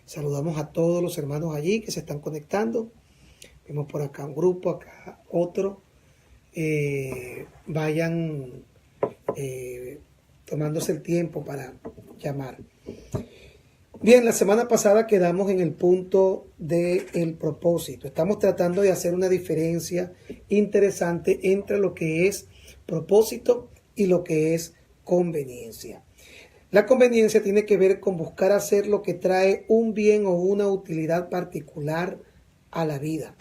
Saludamos a todos los hermanos allí que se están conectando. Vemos por acá un grupo, acá otro. Vayan tomándose el tiempo para llamar. Bien, la semana pasada quedamos en el punto del propósito. Estamos tratando de hacer una diferencia interesante entre lo que es propósito y lo que es conveniencia. La conveniencia tiene que ver con buscar hacer lo que trae un bien o una utilidad particular a la vida.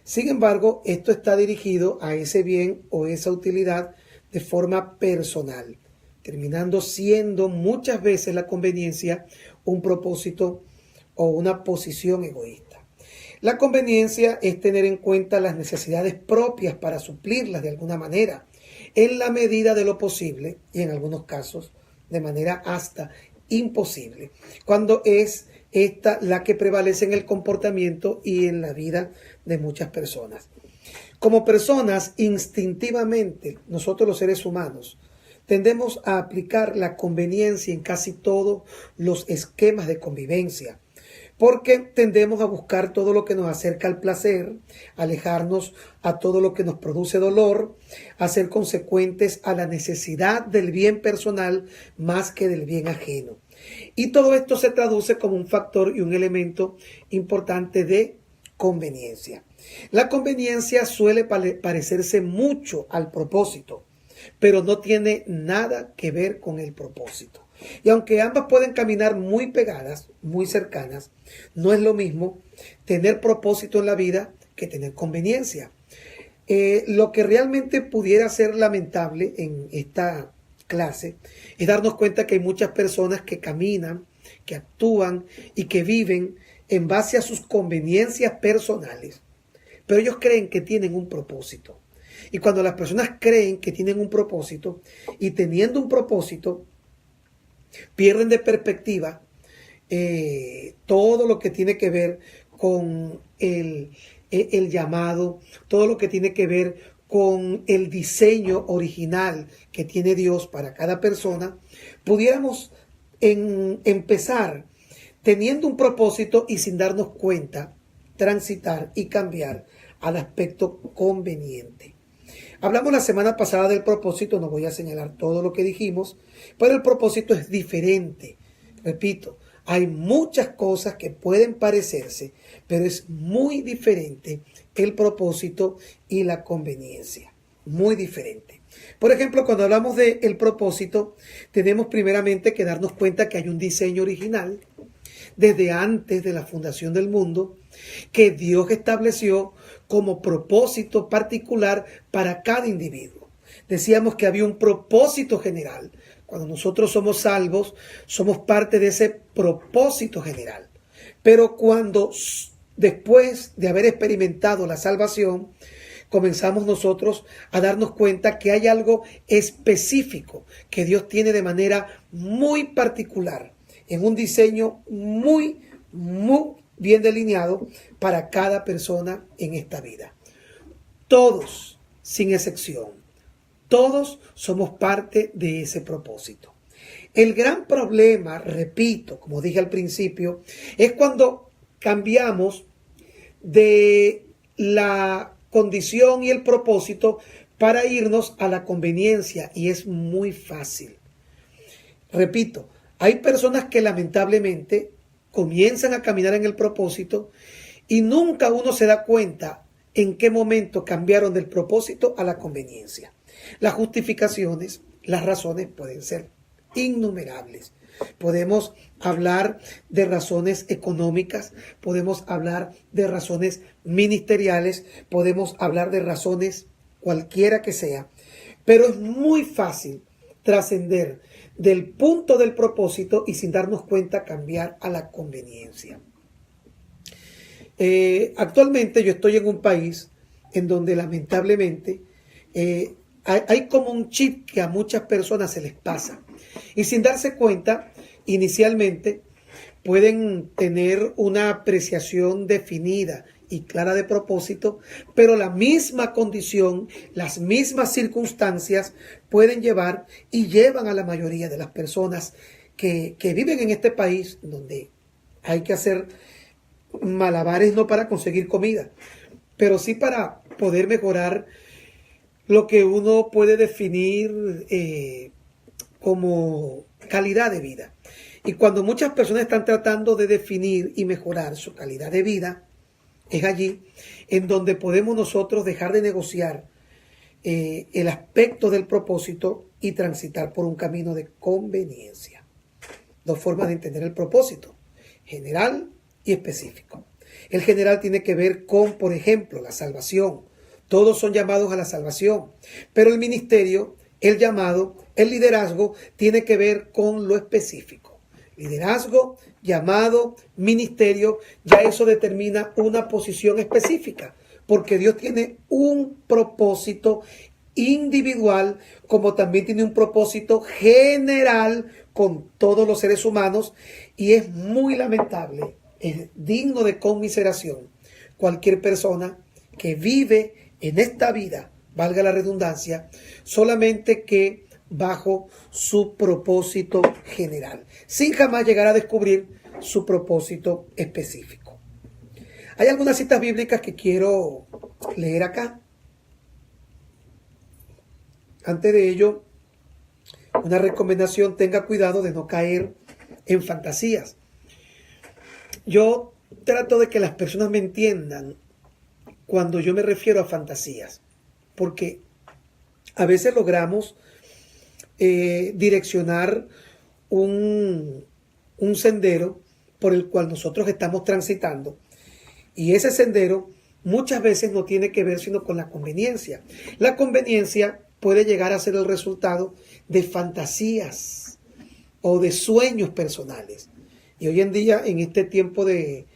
Sin embargo, esto está dirigido a ese bien o esa utilidad de forma personal, terminando siendo muchas veces la conveniencia un propósito o una posición egoísta. La conveniencia es tener en cuenta las necesidades propias para suplirlas de alguna manera, en la medida de lo posible y en algunos casos de manera hasta imposible, cuando es esta la que prevalece en el comportamiento y en la vida de muchas personas. Como personas, instintivamente, nosotros los seres humanos, tendemos a aplicar la conveniencia en casi todos los esquemas de convivencia, porque tendemos a buscar todo lo que nos acerca al placer, alejarnos a todo lo que nos produce dolor, a ser consecuentes a la necesidad del bien personal más que del bien ajeno. Y todo esto se traduce como un factor y un elemento importante de conveniencia. La conveniencia suele parecerse mucho al propósito, pero no tiene nada que ver con el propósito. Y aunque ambas pueden caminar muy pegadas, muy cercanas, no es lo mismo tener propósito en la vida que tener conveniencia. Lo que realmente pudiera ser lamentable en esta clase es darnos cuenta que hay muchas personas que caminan, que actúan y que viven en base a sus conveniencias personales, pero ellos creen que tienen un propósito. Y cuando las personas creen que tienen un propósito y teniendo un propósito, pierden de perspectiva todo lo que tiene que ver con el llamado, todo lo que tiene que ver con el diseño original que tiene Dios para cada persona. Pudiéramos empezar teniendo un propósito y sin darnos cuenta, transitar y cambiar al aspecto conveniente. Hablamos la semana pasada del propósito, no voy a señalar todo lo que dijimos, pero el propósito es diferente. Repito, hay muchas cosas que pueden parecerse, pero es muy diferente el propósito y la conveniencia. Muy diferente. Por ejemplo, cuando hablamos del propósito, tenemos primeramente que darnos cuenta que hay un diseño original desde antes de la fundación del mundo, que Dios estableció como propósito particular para cada individuo. Decíamos que había un propósito general. Cuando nosotros somos salvos, somos parte de ese propósito general. Pero cuando después de haber experimentado la salvación, comenzamos nosotros a darnos cuenta que hay algo específico que Dios tiene de manera muy particular, en un diseño muy bien delineado para cada persona en esta vida. Todos, sin excepción, todos somos parte de ese propósito. El gran problema, repito, como dije al principio, es cuando cambiamos de la condición y el propósito para irnos a la conveniencia, y es muy fácil. Repito, hay personas que lamentablemente comienzan a caminar en el propósito y nunca uno se da cuenta en qué momento cambiaron del propósito a la conveniencia. Las justificaciones, las razones pueden ser innumerables. Podemos hablar de razones económicas, podemos hablar de razones ministeriales, podemos hablar de razones cualquiera que sea, pero es muy fácil trascender del punto del propósito y sin darnos cuenta cambiar a la conveniencia. Actualmente yo estoy en un país en donde lamentablemente hay como un chip que a muchas personas se les pasa y sin darse cuenta inicialmente pueden tener una apreciación definida y clara de propósito, pero la misma condición, las mismas circunstancias pueden llevar y llevan a la mayoría de las personas que viven en este país donde hay que hacer malabares no para conseguir comida, pero sí para poder mejorar lo que uno puede definir como calidad de vida. Y cuando muchas personas están tratando de definir y mejorar su calidad de vida, es allí en donde podemos nosotros dejar de negociar el aspecto del propósito y transitar por un camino de conveniencia. Dos formas de entender el propósito: general y específico. El general tiene que ver con, por ejemplo, la salvación. Todos son llamados a la salvación, pero el ministerio, el llamado, el liderazgo tiene que ver con lo específico. Liderazgo, llamado, ministerio, ya eso determina una posición específica, porque Dios tiene un propósito individual, como también tiene un propósito general con todos los seres humanos, y es muy lamentable, es digno de conmiseración cualquier persona que vive en esta vida, valga la redundancia, solamente que bajo su propósito general, sin jamás llegar a descubrir su propósito específico. Hay algunas citas bíblicas que quiero leer acá. Antes de ello, una recomendación: tenga cuidado de no caer en fantasías. Yo trato de que las personas me entiendan cuando yo me refiero a fantasías, porque a veces logramos direccionar un sendero por el cual nosotros estamos transitando, y ese sendero muchas veces no tiene que ver sino con la conveniencia. La conveniencia puede llegar a ser el resultado de fantasías o de sueños personales. Y hoy en día, en este tiempo de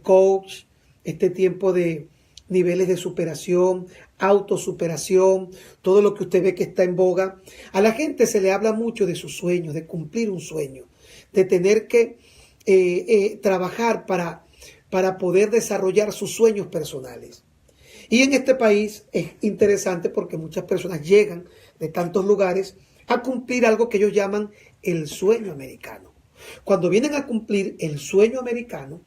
coach, este tiempo de niveles de superación, autosuperación, todo lo que usted ve que está en boga, a la gente se le habla mucho de sus sueños, de cumplir un sueño, de tener que trabajar para poder desarrollar sus sueños personales. Y en este país es interesante porque muchas personas llegan de tantos lugares a cumplir algo que ellos llaman el sueño americano. Cuando vienen a cumplir el sueño americano,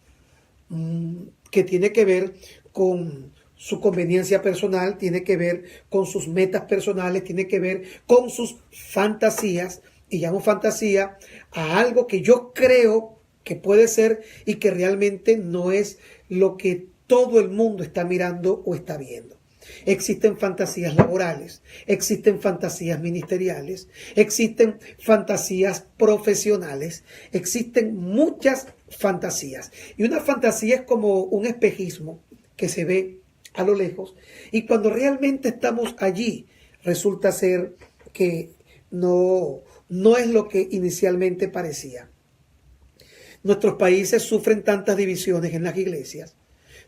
que tiene que ver con su conveniencia personal, tiene que ver con sus metas personales, tiene que ver con sus fantasías, y llamo fantasía a algo que yo creo que puede ser y que realmente no es lo que todo el mundo está mirando o está viendo. Existen fantasías laborales, existen fantasías ministeriales, existen fantasías profesionales, existen muchas fantasías. Y una fantasía es como un espejismo que se ve a lo lejos, y cuando realmente estamos allí, resulta ser que no es lo que inicialmente parecía. Nuestros países sufren tantas divisiones en las iglesias,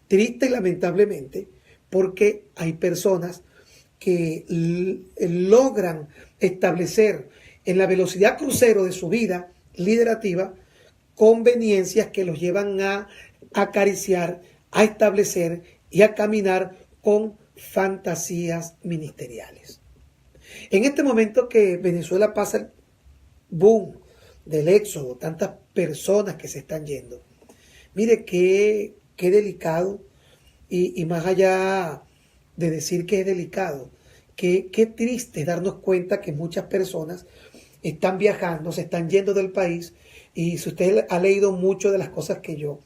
triste y lamentablemente, porque hay personas que logran establecer en la velocidad crucero de su vida liderativa conveniencias que los llevan a acariciar, a establecer y a caminar con fantasías ministeriales. En este momento que Venezuela pasa el boom del éxodo, tantas personas que se están yendo, mire qué delicado, y más allá de decir que es delicado, qué triste darnos cuenta que muchas personas están viajando, se están yendo del país. Y si usted ha leído mucho de las cosas que yo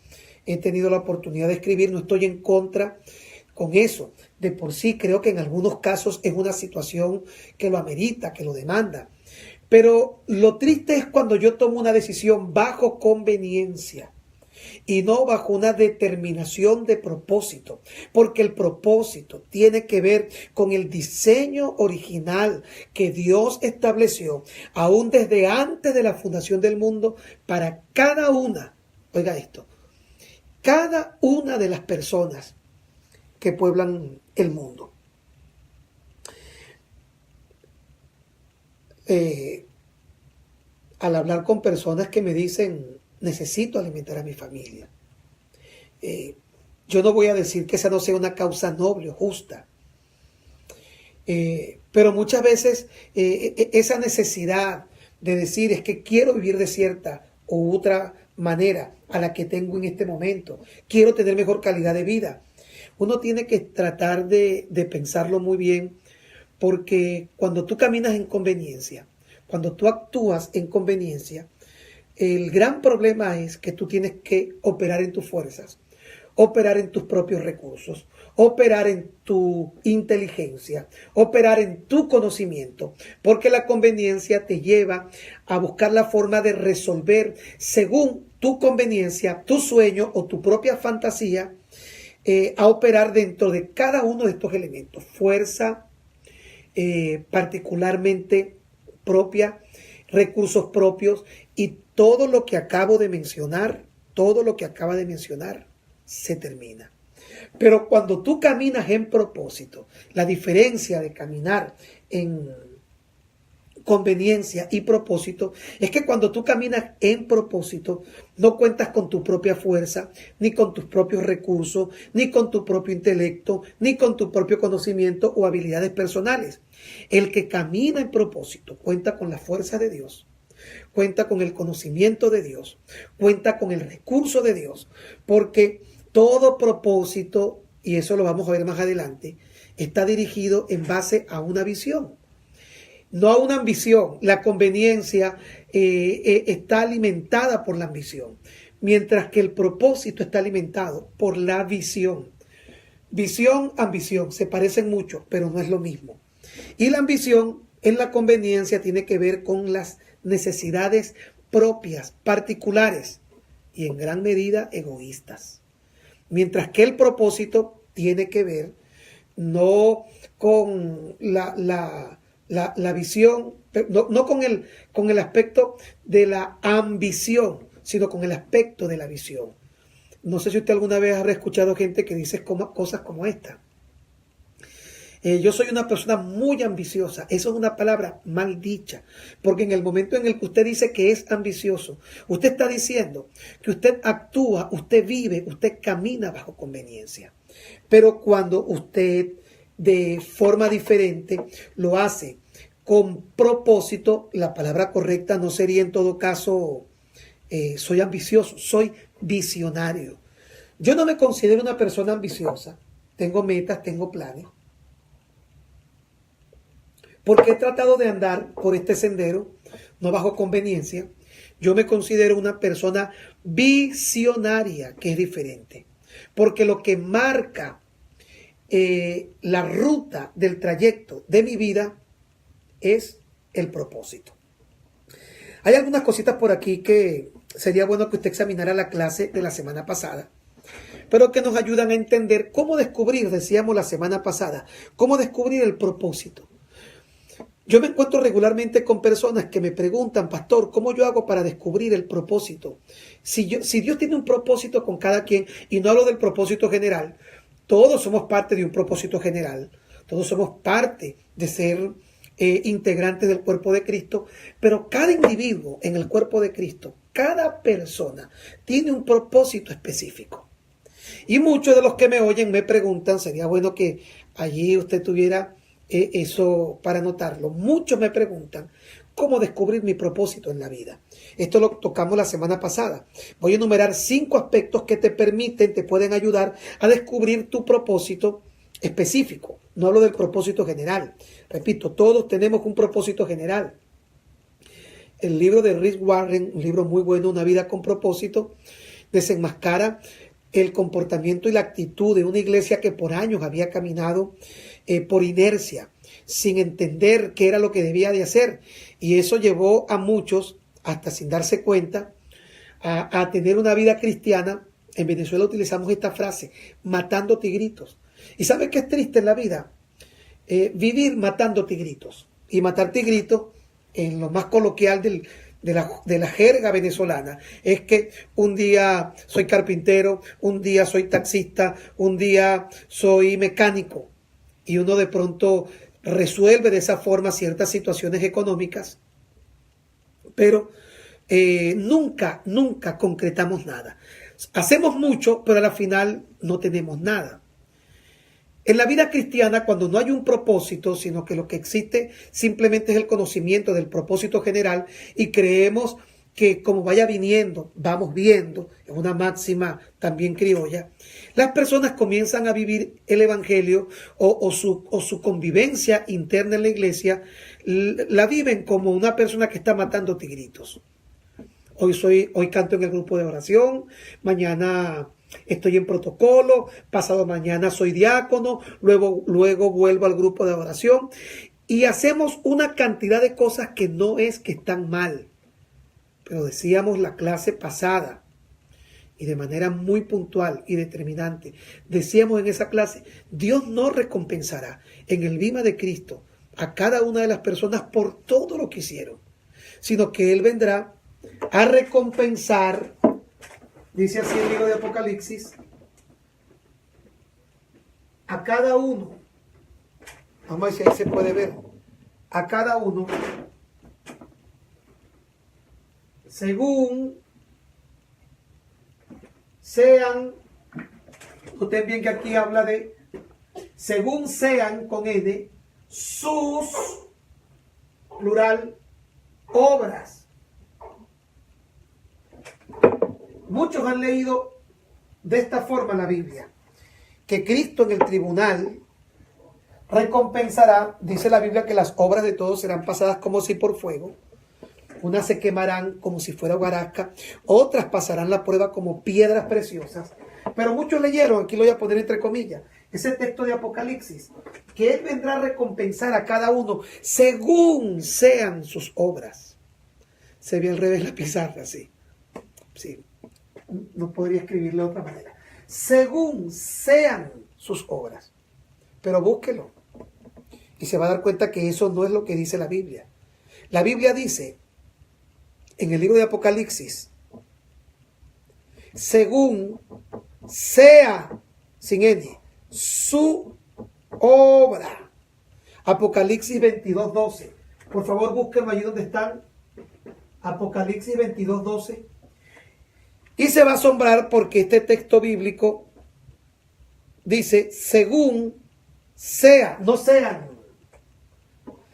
he tenido la oportunidad de escribir, no estoy en contra con eso. De por sí creo que en algunos casos es una situación que lo amerita, que lo demanda. Pero lo triste es cuando yo tomo una decisión bajo conveniencia y no bajo una determinación de propósito, porque el propósito tiene que ver con el diseño original que Dios estableció aún desde antes de la fundación del mundo para cada una, oiga esto, cada una de las personas que pueblan el mundo. Al hablar con personas que me dicen: necesito alimentar a mi familia, yo no voy a decir que esa no sea una causa noble o justa, pero muchas veces esa necesidad de decir es que quiero vivir de cierta u otra manera a la que tengo en este momento. Quiero tener mejor calidad de vida. Uno tiene que tratar de pensarlo muy bien, porque cuando tú caminas en conveniencia, cuando tú actúas en conveniencia, el gran problema es que tú tienes que operar en tus fuerzas, operar en tus propios recursos, operar en tu inteligencia, operar en tu conocimiento, porque la conveniencia te lleva a buscar la forma de resolver según tu conveniencia, tu sueño o tu propia fantasía, a operar dentro de cada uno de estos elementos. Fuerza particularmente propia, recursos propios y todo lo que acabo de mencionar, se termina. Pero cuando tú caminas en propósito, la diferencia de caminar en conveniencia y propósito es que cuando tú caminas en propósito no cuentas con tu propia fuerza, ni con tus propios recursos, ni con tu propio intelecto, ni con tu propio conocimiento o habilidades personales. El que camina en propósito cuenta con la fuerza de Dios, cuenta con el conocimiento de Dios, cuenta con el recurso de Dios, porque todo propósito, y eso lo vamos a ver más adelante, está dirigido en base a una visión. No a una ambición. La conveniencia está alimentada por la ambición, mientras que el propósito está alimentado por la visión. Visión, ambición, se parecen mucho, pero no es lo mismo. Y la ambición en la conveniencia tiene que ver con las necesidades propias, particulares y en gran medida egoístas. Mientras que el propósito tiene que ver no con la visión, no con el aspecto de la ambición, sino con el aspecto de la visión. No sé si usted alguna vez habrá escuchado gente que dice cosas como esta. Yo soy una persona muy ambiciosa. Eso es una palabra mal dicha, porque en el momento en el que usted dice que es ambicioso, usted está diciendo que usted actúa, usted vive, usted camina bajo conveniencia. Pero cuando usted de forma diferente lo hace con propósito, la palabra correcta no sería en todo caso soy ambicioso, soy visionario. Yo no me considero una persona ambiciosa. Tengo metas, tengo planes, porque he tratado de andar por este sendero, no bajo conveniencia. Yo me considero una persona visionaria, que es diferente, porque lo que marca la ruta del trayecto de mi vida es el propósito. Hay algunas cositas por aquí que sería bueno que usted examinara la clase de la semana pasada, pero que nos ayudan a entender cómo descubrir, decíamos la semana pasada, cómo descubrir el propósito. Yo me encuentro regularmente con personas que me preguntan, pastor, ¿cómo yo hago para descubrir el propósito? Si Dios tiene un propósito con cada quien, y no hablo del propósito general, todos somos parte de un propósito general, todos somos parte de ser integrantes del cuerpo de Cristo, pero cada individuo en el cuerpo de Cristo, cada persona tiene un propósito específico. Y muchos de los que me oyen me preguntan, sería bueno que allí usted tuviera eso para anotarlo. Muchos me preguntan cómo descubrir mi propósito en la vida. Esto lo tocamos la semana pasada. Voy a enumerar 5 aspectos que te pueden ayudar a descubrir tu propósito específico. No hablo del propósito general. Repito, todos tenemos un propósito general. El libro de Rick Warren, un libro muy bueno, Una vida con propósito, desenmascara el comportamiento y la actitud de una iglesia que por años había caminado por inercia, sin entender qué era lo que debía de hacer. Y eso llevó a muchos, hasta sin darse cuenta, a tener una vida cristiana. En Venezuela utilizamos esta frase, matando tigritos. ¿Y sabe qué es triste en la vida? Vivir matando tigritos. Y matar tigritos, en lo más coloquial de la jerga venezolana, es que un día soy carpintero, un día soy taxista, un día soy mecánico, y uno de pronto resuelve de esa forma ciertas situaciones económicas, pero nunca concretamos nada. Hacemos mucho, pero a la final no tenemos nada. En la vida cristiana, cuando no hay un propósito, sino que lo que existe simplemente es el conocimiento del propósito general, y creemos que como vaya viniendo, vamos viendo, es una máxima también criolla, las personas comienzan a vivir el evangelio o su convivencia interna en la iglesia, la viven como una persona que está matando tigritos. Hoy canto en el grupo de oración, mañana estoy en protocolo, pasado mañana soy diácono, luego vuelvo al grupo de oración y hacemos una cantidad de cosas que no es que están mal. Pero decíamos la clase pasada, y de manera muy puntual y determinante, decíamos en esa clase, Dios no recompensará en el bima de Cristo a cada una de las personas por todo lo que hicieron, sino que Él vendrá a recompensar, dice así el libro de Apocalipsis, a cada uno, vamos a ver si ahí se puede ver, a cada uno, según sean, ustedes ven que aquí habla de, según sean con N, sus, plural, obras. Muchos han leído de esta forma la Biblia, que Cristo en el tribunal recompensará, dice la Biblia que las obras de todos serán pasadas como si por fuego. Unas se quemarán como si fuera hojarasca, otras pasarán la prueba como piedras preciosas. Pero muchos leyeron, aquí lo voy a poner entre comillas, ese texto de Apocalipsis, que Él vendrá a recompensar a cada uno según sean sus obras. Se ve al revés la pizarra, sí. Sí, no podría escribirlo de otra manera. Según sean sus obras. Pero búsquelo. Y se va a dar cuenta que eso no es lo que dice la Biblia. La Biblia dice, en el libro de Apocalipsis, según sea, sin N, su obra. Apocalipsis 22:12. Por favor, búsquenlo allí donde están. Apocalipsis 22:12. Y se va a asombrar porque este texto bíblico dice, según sea, no sean.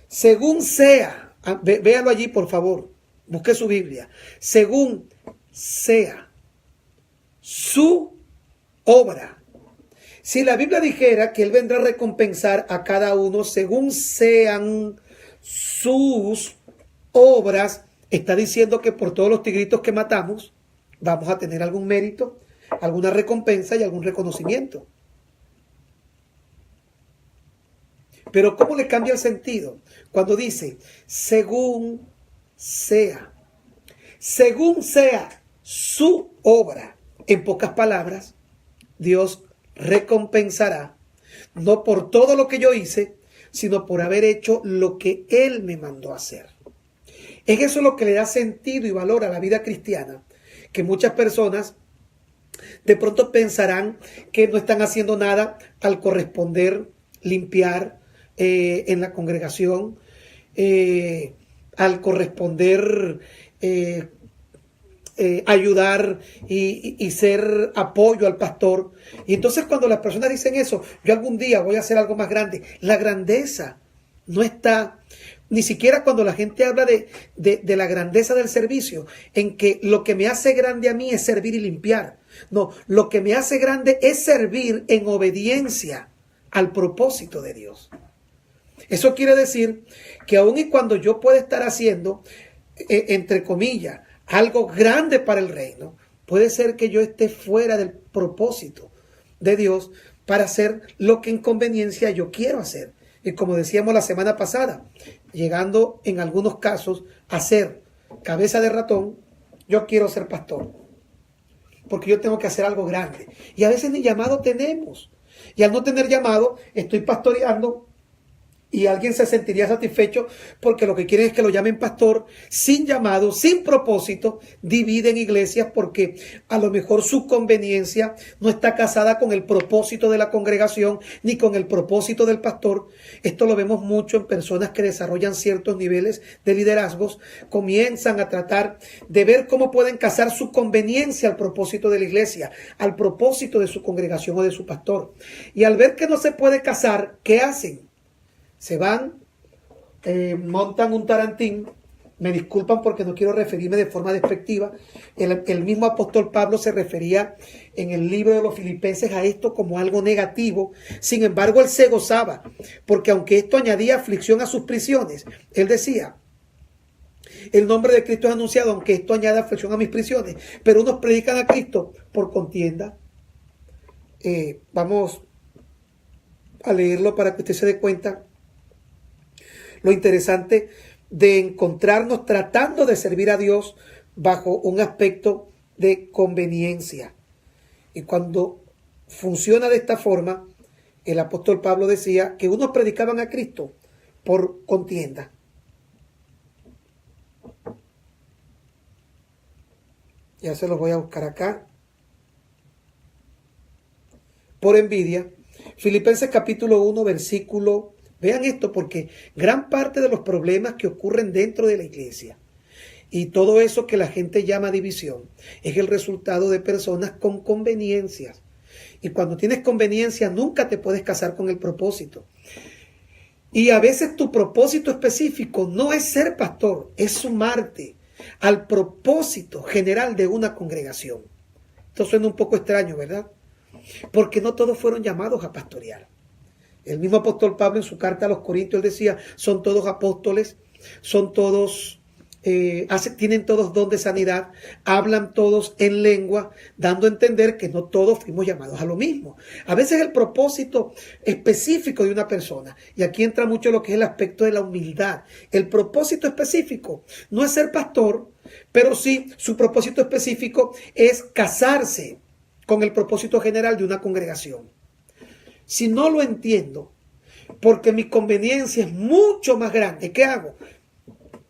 Según sea. Véalo allí, por favor. Busque su Biblia. Según sea su obra. Si la Biblia dijera que Él vendrá a recompensar a cada uno según sean sus obras, está diciendo que por todos los tigritos que matamos, vamos a tener algún mérito, alguna recompensa y algún reconocimiento. Pero ¿cómo le cambia el sentido? Cuando dice, según sea su obra. En pocas palabras, Dios recompensará, no por todo lo que yo hice, sino por haber hecho lo que Él me mandó a hacer. Es eso lo que le da sentido y valor a la vida cristiana, que muchas personas de pronto pensarán que no están haciendo nada al corresponder limpiar en la congregación, al corresponder ayudar y ser apoyo al pastor. Y entonces cuando las personas dicen eso, yo algún día voy a hacer algo más grande, la grandeza no está, ni siquiera cuando la gente habla de la grandeza del servicio, en que lo que me hace grande a mí es servir y limpiar. No, lo que me hace grande es servir en obediencia al propósito de Dios. Eso quiere decir que aun y cuando yo pueda estar haciendo, entre comillas, algo grande para el reino, puede ser que yo esté fuera del propósito de Dios para hacer lo que en conveniencia yo quiero hacer. Y como decíamos la semana pasada, llegando en algunos casos a ser cabeza de ratón, yo quiero ser pastor, porque yo tengo que hacer algo grande. Y a veces ni llamado tenemos. Y al no tener llamado, estoy pastoreando y alguien se sentiría satisfecho porque lo que quieren es que lo llamen pastor sin llamado, sin propósito. Dividen iglesias porque a lo mejor su conveniencia no está casada con el propósito de la congregación ni con el propósito del pastor. Esto lo vemos mucho en personas que desarrollan ciertos niveles de liderazgos. Comienzan a tratar de ver cómo pueden casar su conveniencia al propósito de la iglesia, al propósito de su congregación o de su pastor. Y al ver que no se puede casar, ¿qué hacen? Se van, montan un tarantín Me disculpan porque no quiero referirme de forma despectiva. El mismo apóstol Pablo se refería en el libro de los Filipenses a esto como algo negativo. Sin embargo, él se gozaba, porque aunque esto añadía aflicción a sus prisiones, él decía: el nombre de Cristo es anunciado, aunque esto añade aflicción a mis prisiones. Pero unos predican a Cristo por contienda. Vamos a leerlo para que usted se dé cuenta lo interesante de encontrarnos tratando de servir a Dios bajo un aspecto de conveniencia. Y cuando funciona de esta forma, el apóstol Pablo decía que unos predicaban a Cristo por contienda. Ya se los voy a buscar acá. Por envidia. Filipenses capítulo 1, versículo. Vean esto, porque gran parte de los problemas que ocurren dentro de la iglesia y todo eso que la gente llama división es el resultado de personas con conveniencias. Y cuando tienes conveniencia nunca te puedes casar con el propósito. Y a veces tu propósito específico no es ser pastor, es sumarte al propósito general de una congregación. Esto suena un poco extraño, ¿verdad? Porque no todos fueron llamados a pastorear. El mismo apóstol Pablo en su carta a los Corintios decía: son todos apóstoles, son todos, tienen todos don de sanidad, hablan todos en lengua, dando a entender que no todos fuimos llamados a lo mismo. A veces el propósito específico de una persona, y aquí entra mucho lo que es el aspecto de la humildad. El propósito específico no es ser pastor, pero sí su propósito específico es casarse con el propósito general de una congregación. Si no lo entiendo, porque mi conveniencia es mucho más grande, ¿qué hago?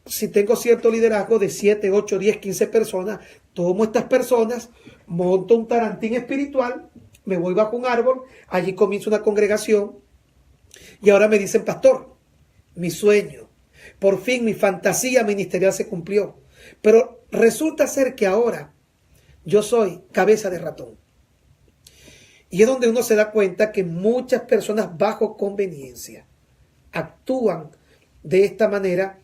Si tengo cierto liderazgo de 7, 8, 10, 15 personas, tomo estas personas, monto un tarantín espiritual, me voy bajo un árbol, allí comienzo una congregación y ahora me dicen: pastor, mi sueño, por fin mi fantasía ministerial se cumplió. Pero resulta ser que ahora yo soy cabeza de ratón. Y es donde uno se da cuenta que muchas personas bajo conveniencia actúan de esta manera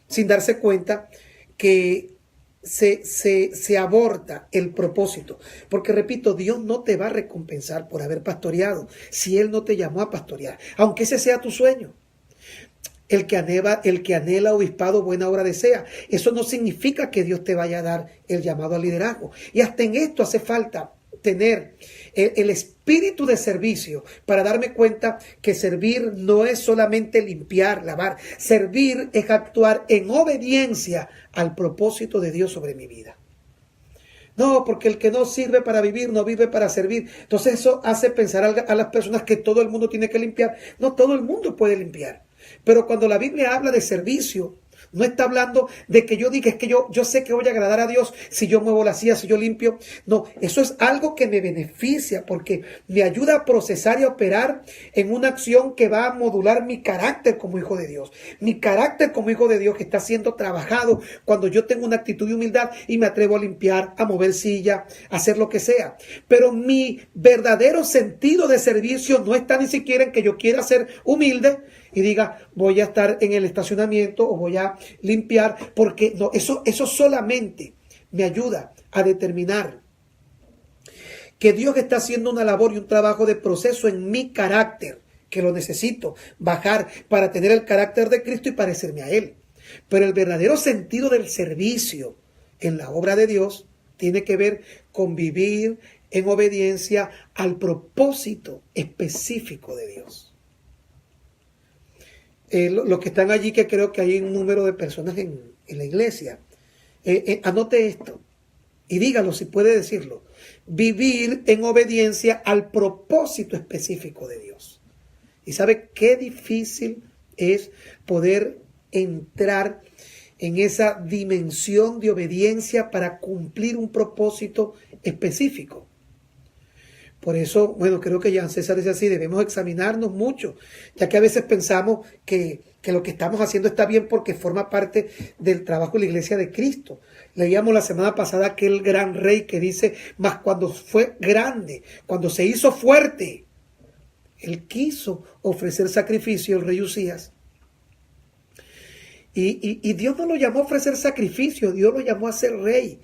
sin darse cuenta que se aborta el propósito. Porque repito, Dios no te va a recompensar por haber pastoreado si Él no te llamó a pastorear, aunque ese sea tu sueño. El que anhela obispado, buena obra desea. Eso no significa que Dios te vaya a dar el llamado al liderazgo. Y hasta en esto hace falta tener el espíritu de servicio para darme cuenta que servir no es solamente limpiar, lavar. Servir es actuar en obediencia al propósito de Dios sobre mi vida. No, porque el que no sirve para vivir, no vive para servir. Entonces eso hace pensar a las personas que todo el mundo tiene que limpiar. No, todo el mundo puede limpiar. Pero cuando la Biblia habla de servicio, no está hablando de que yo diga: es que yo sé que voy a agradar a Dios si yo muevo la silla, si yo limpio. No, eso es algo que me beneficia porque me ayuda a procesar y a operar en una acción que va a modular mi carácter como hijo de Dios. Mi carácter como hijo de Dios que está siendo trabajado cuando yo tengo una actitud de humildad y me atrevo a limpiar, a mover silla, a hacer lo que sea. Pero mi verdadero sentido de servicio no está ni siquiera en que yo quiera ser humilde y diga: voy a estar en el estacionamiento o voy a limpiar, porque no, eso solamente me ayuda a determinar que Dios está haciendo una labor y un trabajo de proceso en mi carácter, que lo necesito bajar para tener el carácter de Cristo y parecerme a Él. Pero el verdadero sentido del servicio en la obra de Dios tiene que ver con vivir en obediencia al propósito específico de Dios. Los que están allí, que creo que hay un número de personas en la iglesia, anote esto y dígalo si puede decirlo: vivir en obediencia al propósito específico de Dios. Y sabe qué difícil es poder entrar en esa dimensión de obediencia para cumplir un propósito específico. Por eso, bueno, creo que Jan César dice así: debemos examinarnos mucho, ya que a veces pensamos que lo que estamos haciendo está bien porque forma parte del trabajo de la iglesia de Cristo. Leíamos la semana pasada aquel gran rey que dice: mas cuando fue grande, cuando se hizo fuerte, él quiso ofrecer sacrificio, el rey Usías. Y Dios no lo llamó a ofrecer sacrificio, Dios lo llamó a ser rey.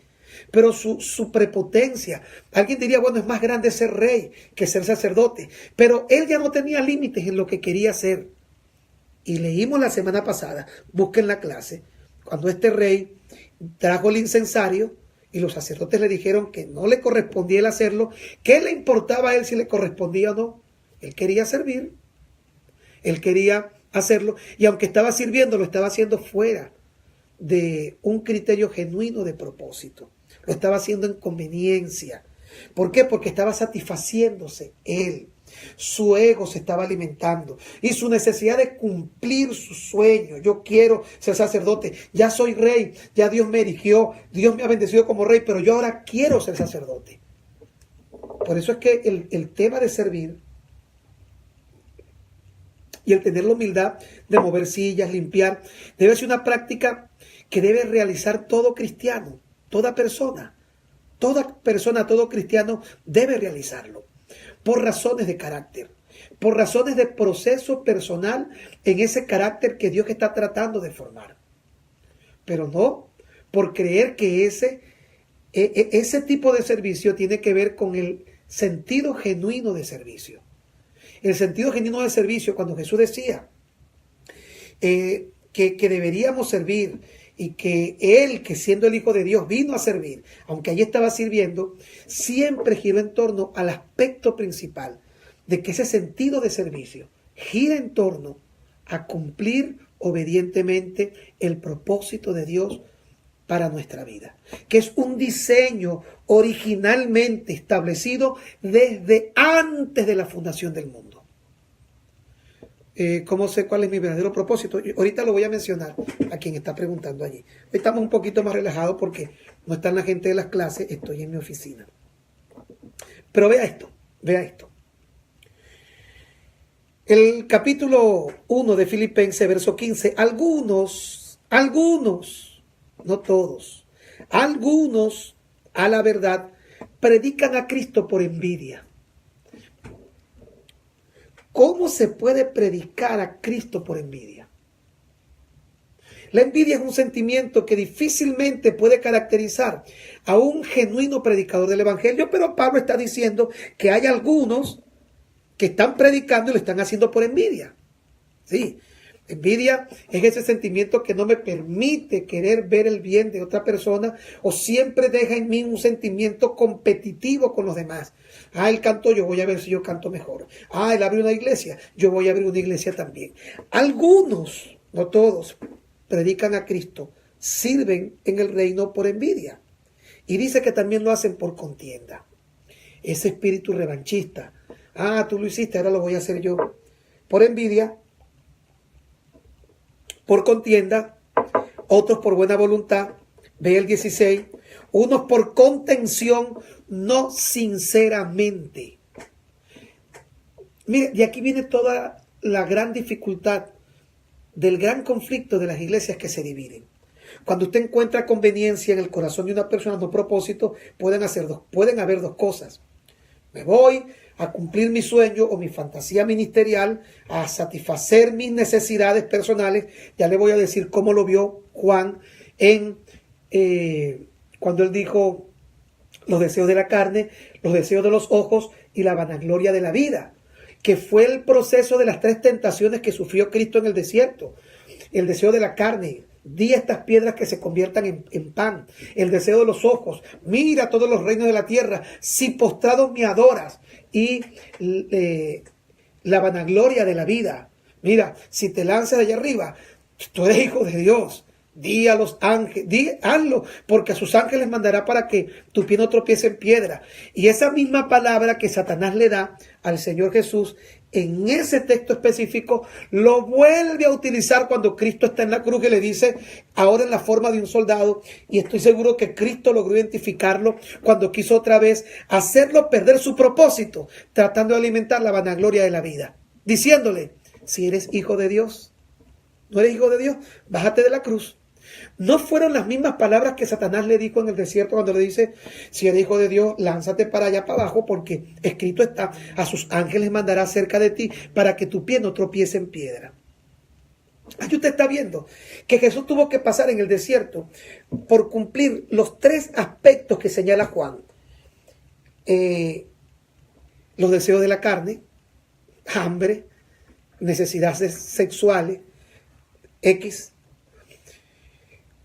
Pero su prepotencia, alguien diría, bueno, es más grande ser rey que ser sacerdote. Pero él ya no tenía límites en lo que quería hacer. Y leímos la semana pasada, busquen la clase, cuando este rey trajo el incensario y los sacerdotes le dijeron que no le correspondía él hacerlo, ¿qué le importaba a él si le correspondía o no? Él quería servir, él quería hacerlo, y aunque estaba sirviendo, lo estaba haciendo fuera de un criterio genuino de propósito. Lo estaba haciendo en conveniencia. ¿Por qué? Porque estaba satisfaciéndose él. Su ego se estaba alimentando y su necesidad de cumplir su sueño. Yo quiero ser sacerdote, ya soy rey, ya Dios me erigió, Dios me ha bendecido como rey, pero yo ahora quiero ser sacerdote. Por eso es que el tema de servir y el tener la humildad de mover sillas, limpiar, debe ser una práctica que debe realizar todo cristiano, toda persona, todo cristiano debe realizarlo. Por razones de carácter, por razones de proceso personal en ese carácter que Dios está tratando de formar. Pero no por creer que ese tipo de servicio tiene que ver con el sentido genuino de servicio. El sentido genuino de servicio, cuando Jesús decía que deberíamos servir y que Él, que siendo el Hijo de Dios, vino a servir, aunque allí estaba sirviendo, siempre giró en torno al aspecto principal de que ese sentido de servicio gira en torno a cumplir obedientemente el propósito de Dios para nuestra vida, que es un diseño originalmente establecido desde antes de la fundación del mundo. ¿Cómo sé cuál es mi verdadero propósito? Ahorita lo voy a mencionar a quien está preguntando allí. Hoy estamos un poquito más relajados porque no están la gente de las clases, estoy en mi oficina. Pero vea esto. El capítulo 1 de Filipenses, verso 15, algunos, no todos, algunos a la verdad predican a Cristo por envidia. ¿Cómo se puede predicar a Cristo por envidia? La envidia es un sentimiento que difícilmente puede caracterizar a un genuino predicador del Evangelio, pero Pablo está diciendo que hay algunos que están predicando y lo están haciendo por envidia. Sí, envidia es ese sentimiento que no me permite querer ver el bien de otra persona o siempre deja en mí un sentimiento competitivo con los demás. Él cantó, yo voy a ver si yo canto mejor. Él abrió una iglesia, yo voy a abrir una iglesia también. Algunos, no todos, predican a Cristo, sirven en el reino por envidia. Y dice que también lo hacen por contienda. Ese espíritu revanchista. Tú lo hiciste, ahora lo voy a hacer yo. Por envidia, por contienda, otros por buena voluntad. Ve el 16. Unos por contención, no sinceramente. Mire, de aquí viene toda la gran dificultad del gran conflicto de las iglesias que se dividen. Cuando usted encuentra conveniencia en el corazón de una persona, no propósito, pueden haber dos cosas. Me voy a cumplir mi sueño o mi fantasía ministerial, a satisfacer mis necesidades personales. Ya le voy a decir cómo lo vio Juan cuando él dijo los deseos de la carne, los deseos de los ojos y la vanagloria de la vida, que fue el proceso de las 3 tentaciones que sufrió Cristo en el desierto. El deseo de la carne, di a estas piedras que se conviertan en pan. El deseo de los ojos, mira todos los reinos de la tierra, si postrados me adoras. Y la vanagloria de la vida, mira, si te lanzas de allá arriba, tú eres hijo de Dios. Di a los ángeles, hazlo, porque a sus ángeles mandará para que tu pie no tropiece en piedra. Y esa misma palabra que Satanás le da al Señor Jesús, en ese texto específico, lo vuelve a utilizar cuando Cristo está en la cruz y le dice, ahora en la forma de un soldado, y estoy seguro que Cristo logró identificarlo cuando quiso otra vez hacerlo perder su propósito, tratando de alimentar la vanagloria de la vida, diciéndole, si eres hijo de Dios, no eres hijo de Dios, bájate de la cruz. No fueron las mismas palabras que Satanás le dijo en el desierto cuando le dice, si eres hijo de Dios, lánzate para allá para abajo, porque escrito está, a sus ángeles mandará cerca de ti para que tu pie no tropiece en piedra. Ahí usted está viendo que Jesús tuvo que pasar en el desierto por cumplir los 3 aspectos que señala Juan. Los deseos de la carne, hambre, necesidades sexuales, X,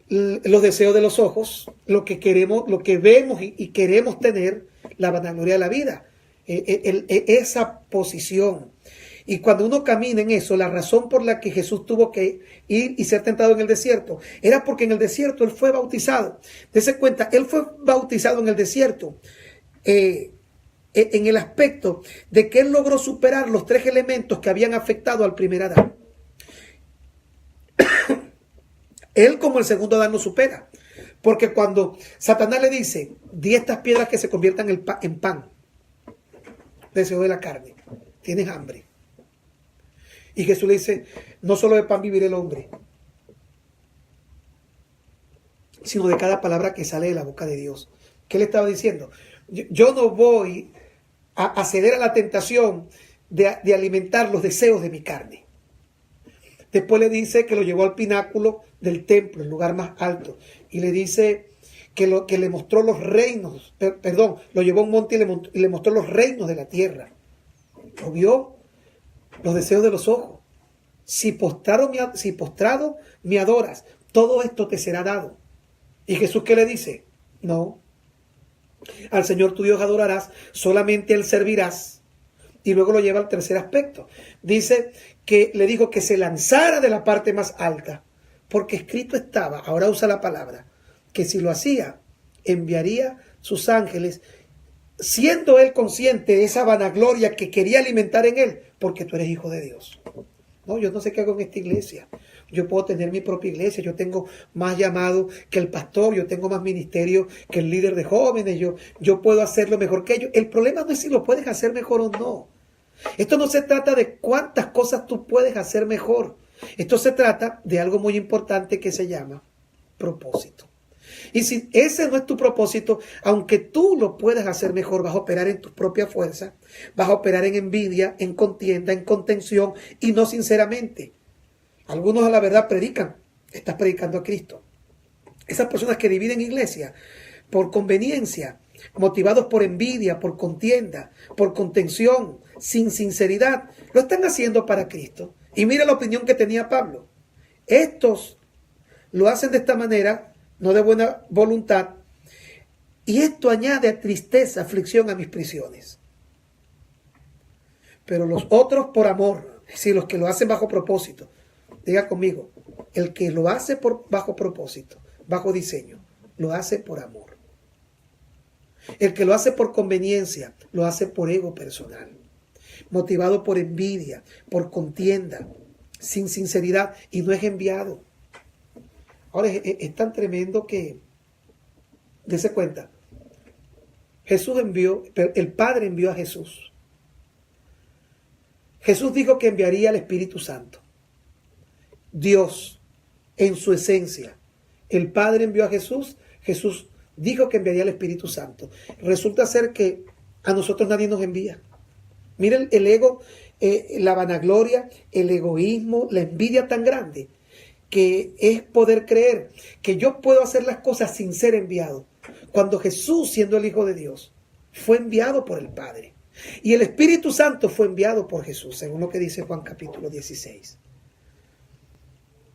los deseos de los ojos, lo que queremos, lo que vemos y queremos tener, la vanagloria de la vida, esa posición. Y cuando uno camina en eso, la razón por la que Jesús tuvo que ir y ser tentado en el desierto, era porque en el desierto Él fue bautizado. Dese cuenta, Él fue bautizado en el desierto, en el aspecto de que Él logró superar los 3 elementos que habían afectado al primer Adán. Él, como el segundo Adán, lo supera. Porque cuando Satanás le dice, di estas piedras que se conviertan en pan, deseo de la carne, tienes hambre. Y Jesús le dice, no solo de pan vivirá el hombre, sino de cada palabra que sale de la boca de Dios. ¿Qué le estaba diciendo? Yo no voy a ceder a la tentación de alimentar los deseos de mi carne. Después le dice que lo llevó al pináculo del templo, el lugar más alto. Y le dice que le mostró los reinos, lo llevó a un monte y le mostró los reinos de la tierra. Lo vio, los deseos de los ojos. Si postrado me adoras, todo esto te será dado. ¿Y Jesús qué le dice? No. Al Señor tu Dios adorarás, solamente Él servirás. Y luego lo lleva al tercer aspecto. Dice que le dijo que se lanzara de la parte más alta, porque escrito estaba, ahora usa la palabra, que si lo hacía, enviaría sus ángeles, siendo Él consciente de esa vanagloria que quería alimentar en Él, porque tú eres hijo de Dios. No, yo no sé qué hago en esta iglesia. Yo puedo tener mi propia iglesia, yo tengo más llamado que el pastor, yo tengo más ministerio que el líder de jóvenes, yo puedo hacerlo mejor que ellos. El problema no es si lo puedes hacer mejor o no. Esto no se trata de cuántas cosas tú puedes hacer mejor. Esto se trata de algo muy importante que se llama propósito. Y si ese no es tu propósito, aunque tú lo puedes hacer mejor, vas a operar en tu propia fuerza, vas a operar en envidia, en contienda, en contención y no sinceramente. Algunos a la verdad predican, estás predicando a Cristo. Esas personas que dividen iglesia por conveniencia, motivados por envidia, por contienda, por contención, sin sinceridad, lo están haciendo para Cristo. Y mira la opinión que tenía Pablo. Estos lo hacen de esta manera, no de buena voluntad, y esto añade tristeza, aflicción a mis prisiones. Pero los otros por amor, es decir, los que lo hacen bajo propósito, diga conmigo, el que lo hace bajo propósito, bajo diseño, lo hace por amor. El que lo hace por conveniencia, lo hace por ego personal, motivado por envidia, por contienda, sin sinceridad, y no es enviado. Ahora es tan tremendo que, dése cuenta, Jesús envió, el Padre envió a Jesús. Jesús dijo que enviaría al Espíritu Santo. Dios, en su esencia, el Padre envió a Jesús, Jesús dijo que enviaría al Espíritu Santo. Resulta ser que a nosotros nadie nos envía. Miren el ego, la vanagloria, el egoísmo, la envidia tan grande, que es poder creer que yo puedo hacer las cosas sin ser enviado. Cuando Jesús, siendo el Hijo de Dios, fue enviado por el Padre. Y el Espíritu Santo fue enviado por Jesús, según lo que dice Juan capítulo 16.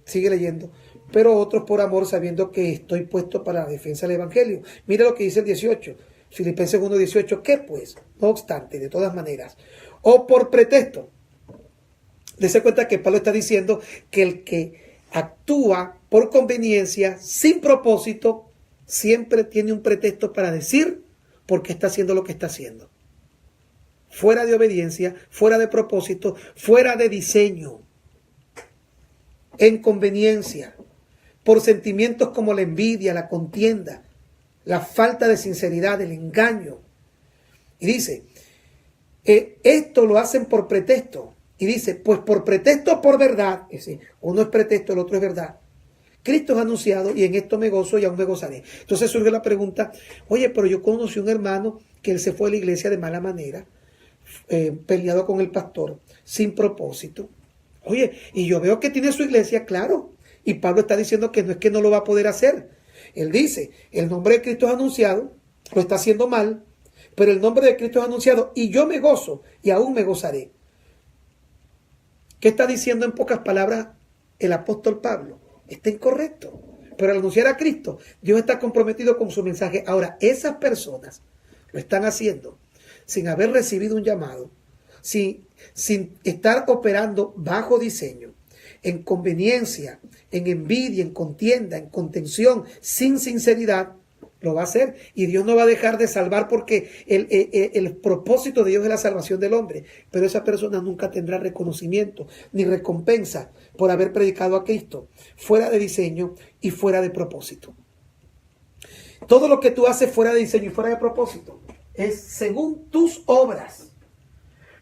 Sigue leyendo. Pero otros por amor, sabiendo que estoy puesto para la defensa del Evangelio. Mira lo que dice el 18. Filipenses 1:18. ¿Qué pues? No obstante, de todas maneras, o por pretexto. Dese cuenta que Pablo está diciendo que el que actúa por conveniencia, sin propósito, siempre tiene un pretexto para decir por qué está haciendo lo que está haciendo. Fuera de obediencia, fuera de propósito, fuera de diseño. En conveniencia, por sentimientos como la envidia, la contienda, la falta de sinceridad, el engaño. Y dice, esto lo hacen por pretexto. Y dice, pues por pretexto o por verdad, es decir, uno es pretexto, el otro es verdad. Cristo es anunciado y en esto me gozo y aún me gozaré. Entonces surge la pregunta, oye, pero yo conocí un hermano que él se fue a la iglesia de mala manera, peleado con el pastor, sin propósito. Oye, y yo veo que tiene su iglesia, claro. Y Pablo está diciendo que no es que no lo va a poder hacer. Él dice, el nombre de Cristo es anunciado, lo está haciendo mal, pero el nombre de Cristo es anunciado y yo me gozo y aún me gozaré. ¿Qué está diciendo en pocas palabras el apóstol Pablo? Está incorrecto. Pero al anunciar a Cristo, Dios está comprometido con su mensaje. Ahora, esas personas lo están haciendo sin haber recibido un llamado, sin estar operando bajo diseño, en conveniencia, en envidia, en contienda, en contención, sin sinceridad, lo va a hacer. Y Dios no va a dejar de salvar porque el propósito de Dios es la salvación del hombre. Pero esa persona nunca tendrá reconocimiento ni recompensa por haber predicado a Cristo, fuera de diseño y fuera de propósito. Todo lo que tú haces fuera de diseño y fuera de propósito es según tus obras.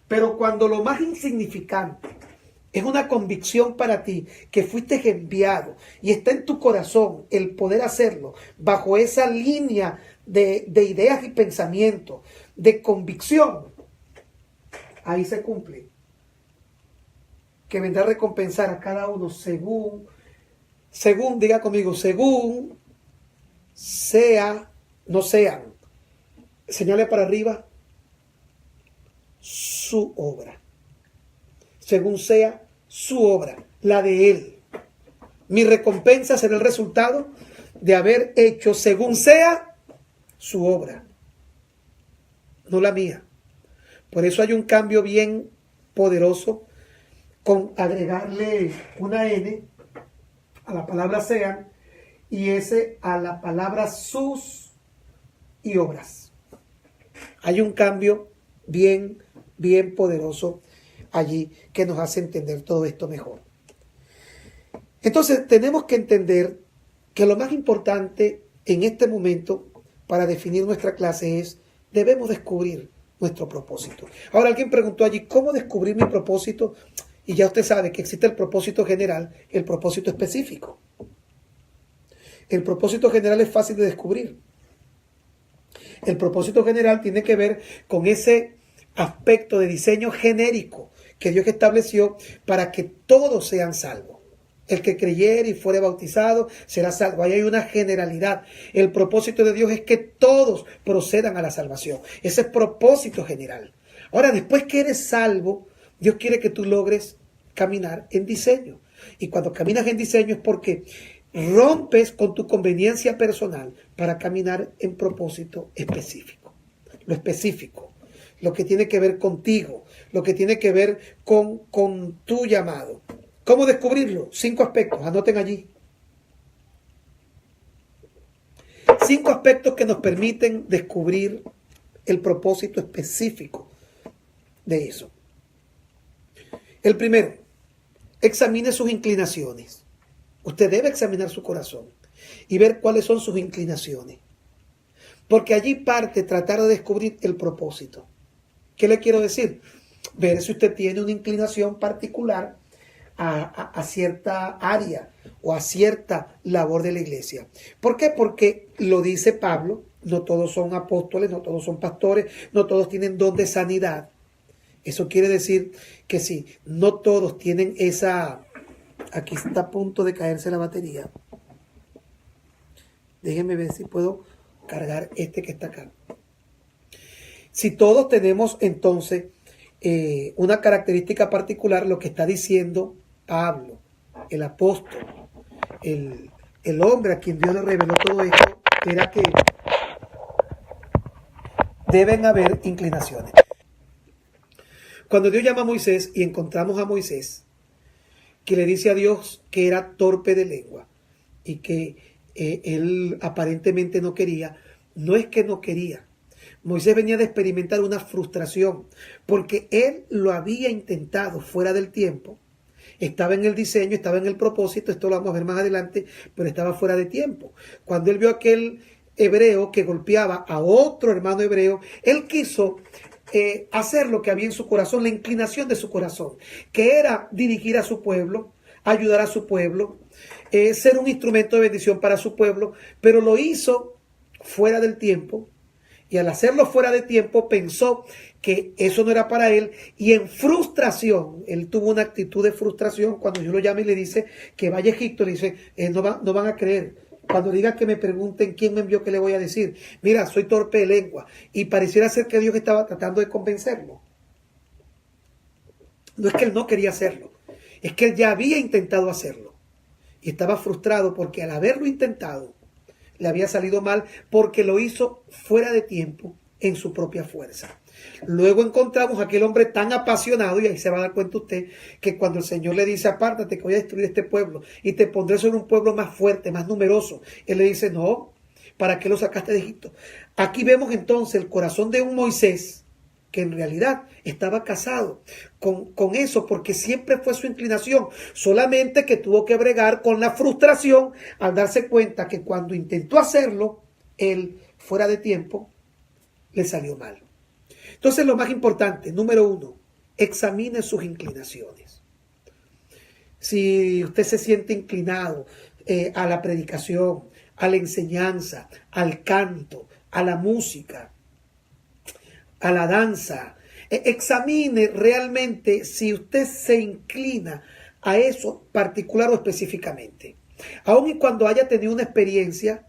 Pero cuando lo más insignificante es una convicción para ti que fuiste enviado y está en tu corazón el poder hacerlo bajo esa línea de ideas y pensamientos, de convicción, ahí se cumple. Que vendrá a recompensar a cada uno según, diga conmigo, según sea, no sean, señale para arriba, su obra. Según sea su obra, la de Él. Mi recompensa será el resultado de haber hecho según sea su obra, no la mía. Por eso hay un cambio bien poderoso con agregarle una N a la palabra sean y S a la palabra sus y obras. Hay un cambio bien poderoso allí que nos hace entender todo esto mejor. Entonces tenemos que entender que lo más importante en este momento para definir nuestra clase es, debemos descubrir nuestro propósito. Ahora alguien preguntó allí, ¿cómo descubrir mi propósito? Y ya usted sabe que existe el propósito general, el propósito específico. El propósito general es fácil de descubrir. El propósito general tiene que ver con ese aspecto de diseño genérico que Dios estableció para que todos sean salvos. El que creyere y fuere bautizado será salvo. Ahí hay una generalidad. El propósito de Dios es que todos procedan a la salvación. Ese es propósito general. Ahora, después que eres salvo, Dios quiere que tú logres caminar en diseño. Y cuando caminas en diseño es porque rompes con tu conveniencia personal para caminar en propósito específico. Lo específico, lo que tiene que ver contigo, lo que tiene que ver con tu llamado. ¿Cómo descubrirlo? 5 aspectos, anoten allí. 5 aspectos que nos permiten descubrir el propósito específico de eso. El primero, examine sus inclinaciones. Usted debe examinar su corazón y ver cuáles son sus inclinaciones. Porque allí parte tratar de descubrir el propósito. ¿Qué le quiero decir? Ver si usted tiene una inclinación particular a cierta área o a cierta labor de la iglesia. ¿Por qué? Porque lo dice Pablo, no todos son apóstoles, no todos son pastores, no todos tienen don de sanidad. Eso quiere decir que sí, no todos tienen esa... Aquí está a punto de caerse la batería. Déjenme ver si puedo cargar este que está acá. Si todos tenemos entonces una característica particular, lo que está diciendo Pablo, el apóstol, el hombre a quien Dios le reveló todo esto, era que deben haber inclinaciones. Cuando Dios llama a Moisés y encontramos a Moisés, que le dice a Dios que era torpe de lengua y que él aparentemente no quería, no es que no quería. Moisés venía de experimentar una frustración porque él lo había intentado fuera del tiempo. Estaba en el diseño, estaba en el propósito, esto lo vamos a ver más adelante, pero estaba fuera de tiempo. Cuando él vio a aquel hebreo que golpeaba a otro hermano hebreo, él quiso hacer lo que había en su corazón, la inclinación de su corazón, que era dirigir a su pueblo, ayudar a su pueblo, ser un instrumento de bendición para su pueblo, pero lo hizo fuera del tiempo Y al hacerlo fuera de tiempo pensó que eso no era para él y en frustración, él tuvo una actitud de frustración cuando Dios lo llama y le dice que vaya a Egipto, le dice, no van a creer. Cuando diga que me pregunten quién me envió, ¿qué le voy a decir? Mira, soy torpe de lengua. Y pareciera ser que Dios estaba tratando de convencerlo. No es que él no quería hacerlo, es que él ya había intentado hacerlo. Y estaba frustrado porque al haberlo intentado, le había salido mal porque lo hizo fuera de tiempo en su propia fuerza. Luego encontramos a aquel hombre tan apasionado, y ahí se va a dar cuenta usted, que cuando el Señor le dice, apártate que voy a destruir este pueblo y te pondré sobre un pueblo más fuerte, más numeroso, él le dice, no, ¿para qué lo sacaste de Egipto? Aquí vemos entonces el corazón de un Moisés que en realidad estaba casado con eso, porque siempre fue su inclinación, solamente que tuvo que bregar con la frustración al darse cuenta que cuando intentó hacerlo, él fuera de tiempo, le salió mal. Entonces lo más importante, número 1, examine sus inclinaciones. Si usted se siente inclinado a la predicación, a la enseñanza, al canto, a la música, a la danza, examine realmente si usted se inclina a eso particular o específicamente. Aun y cuando haya tenido una experiencia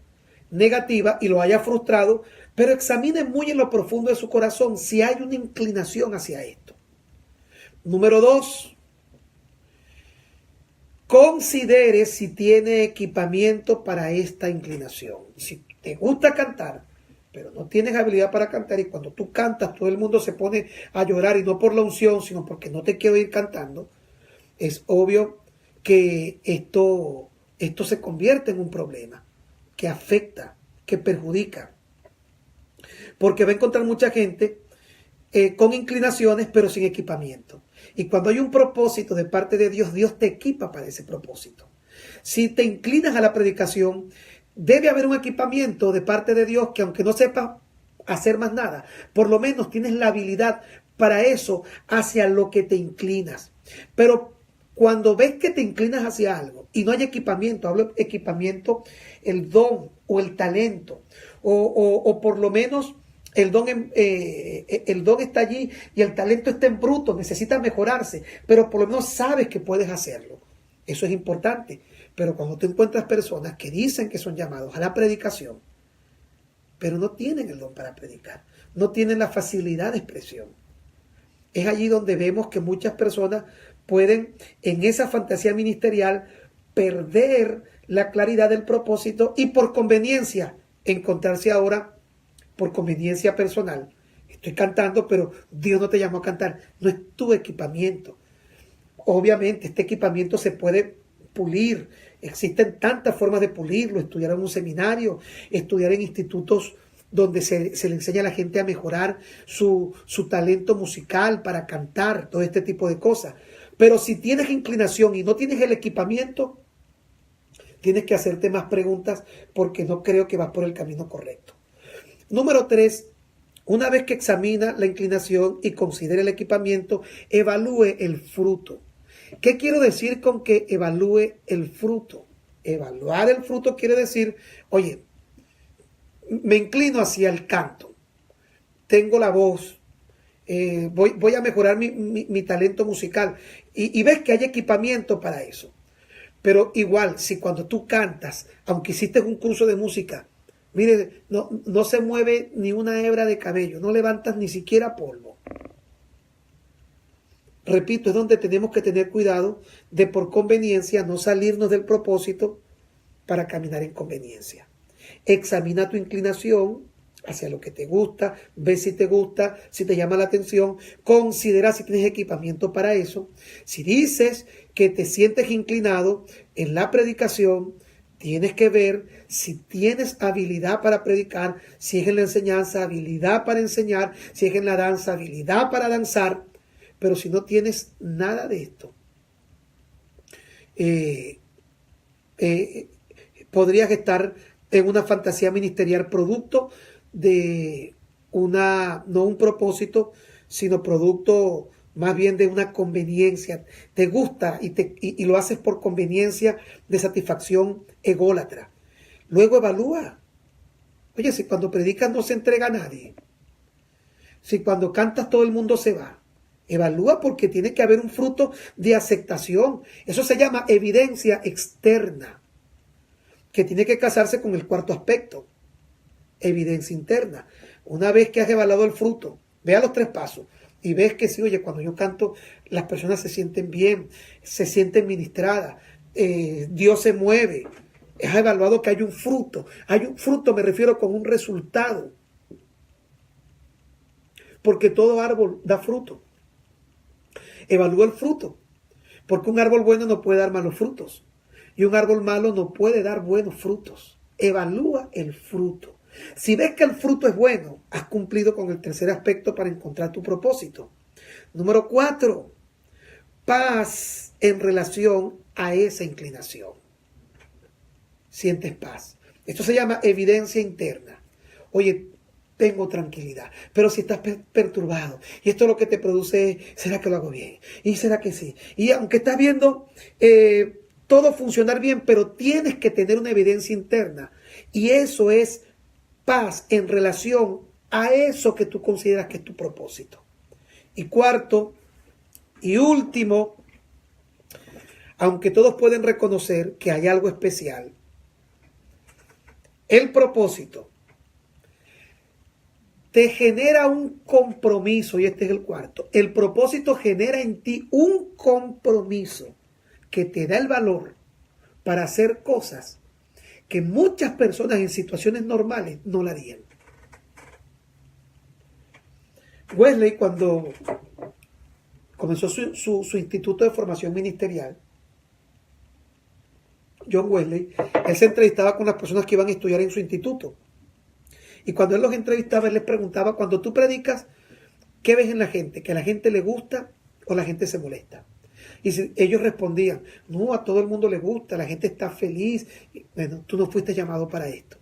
negativa y lo haya frustrado, pero examine muy en lo profundo de su corazón si hay una inclinación hacia esto. Número 2, considere si tiene equipamiento para esta inclinación. Si te gusta cantar, pero no tienes habilidad para cantar y cuando tú cantas todo el mundo se pone a llorar y no por la unción, sino porque no te quiero ir cantando, es obvio que esto se convierte en un problema que afecta, que perjudica. Porque va a encontrar mucha gente con inclinaciones pero sin equipamiento. Y cuando hay un propósito de parte de Dios, Dios te equipa para ese propósito. Si te inclinas a la predicación, debe haber un equipamiento de parte de Dios que aunque no sepas hacer más nada, por lo menos tienes la habilidad para eso hacia lo que te inclinas. Pero cuando ves que te inclinas hacia algo y no hay equipamiento, hablo de equipamiento, el don o el talento, o por lo menos el don está allí y el talento está en bruto, necesita mejorarse, pero por lo menos sabes que puedes hacerlo. Eso es importante. Pero cuando tú encuentras personas que dicen que son llamados a la predicación, pero no tienen el don para predicar, no tienen la facilidad de expresión, es allí donde vemos que muchas personas pueden, en esa fantasía ministerial, perder la claridad del propósito y por conveniencia encontrarse ahora, por conveniencia personal, estoy cantando, pero Dios no te llamó a cantar, no es tu equipamiento. Obviamente este equipamiento se puede pulir, existen tantas formas de pulirlo, estudiar en un seminario, estudiar en institutos donde se le enseña a la gente a mejorar su talento musical para cantar, todo este tipo de cosas. Pero si tienes inclinación y no tienes el equipamiento, tienes que hacerte más preguntas porque no creo que vas por el camino correcto. Número 3, una vez que examina la inclinación y considere el equipamiento, evalúe el fruto. ¿Qué quiero decir con que evalúe el fruto? Evaluar el fruto quiere decir, oye, me inclino hacia el canto, tengo la voz, voy a mejorar mi talento musical y ves que hay equipamiento para eso. Pero igual, si cuando tú cantas, aunque hiciste un curso de música, mire, no se mueve ni una hebra de cabello, no levantas ni siquiera polvo. Repito, es donde tenemos que tener cuidado de por conveniencia no salirnos del propósito para caminar en conveniencia. Examina tu inclinación hacia lo que te gusta, ve si te llama la atención, considera si tienes equipamiento para eso. Si dices que te sientes inclinado en la predicación, tienes que ver si tienes habilidad para predicar, si es en la enseñanza, habilidad para enseñar, si es en la danza, habilidad para danzar. Pero si no tienes nada de esto, podrías estar en una fantasía ministerial producto de no un propósito, sino producto más bien de una conveniencia. Te gusta y lo haces por conveniencia de satisfacción ególatra. Luego evalúa Oye, si cuando predicas no se entrega a nadie, si cuando cantas todo el mundo se va, evalúa porque tiene que haber un fruto de aceptación. Eso se llama evidencia externa, que tiene que casarse con el cuarto aspecto, evidencia interna. Una vez que has evaluado el fruto, vea los 3 pasos y ves que sí, oye, cuando yo canto las personas se sienten bien, se sienten ministradas, Dios se mueve. Has evaluado que hay un fruto. Hay un fruto, me refiero con un resultado. Porque todo árbol da fruto. Evalúa el fruto. Porque un árbol bueno no puede dar malos frutos. Y un árbol malo no puede dar buenos frutos. Evalúa el fruto. Si ves que el fruto es bueno, has cumplido con el tercer aspecto para encontrar tu propósito. Número 4, paz en relación a esa inclinación. Sientes paz. Esto se llama evidencia interna. Oye, tengo tranquilidad, pero si estás perturbado y esto lo que te produce es, ¿será que lo hago bien? ¿Y será que sí? Y aunque estás viendo todo funcionar bien, pero tienes que tener una evidencia interna. Y eso es paz en relación a eso que tú consideras que es tu propósito. Y 4 y último, aunque todos pueden reconocer que hay algo especial, el propósito te genera un compromiso, y este es el 4. El propósito genera en ti un compromiso que te da el valor para hacer cosas que muchas personas en situaciones normales no la harían. Wesley, cuando comenzó su instituto de formación ministerial, John Wesley, él se entrevistaba con las personas que iban a estudiar en su instituto. Y cuando él los entrevistaba, él les preguntaba, cuando tú predicas, ¿qué ves en la gente? ¿Que a la gente le gusta o la gente se molesta? Y si ellos respondían, no, a todo el mundo le gusta, la gente está feliz. Bueno, tú no fuiste llamado para esto.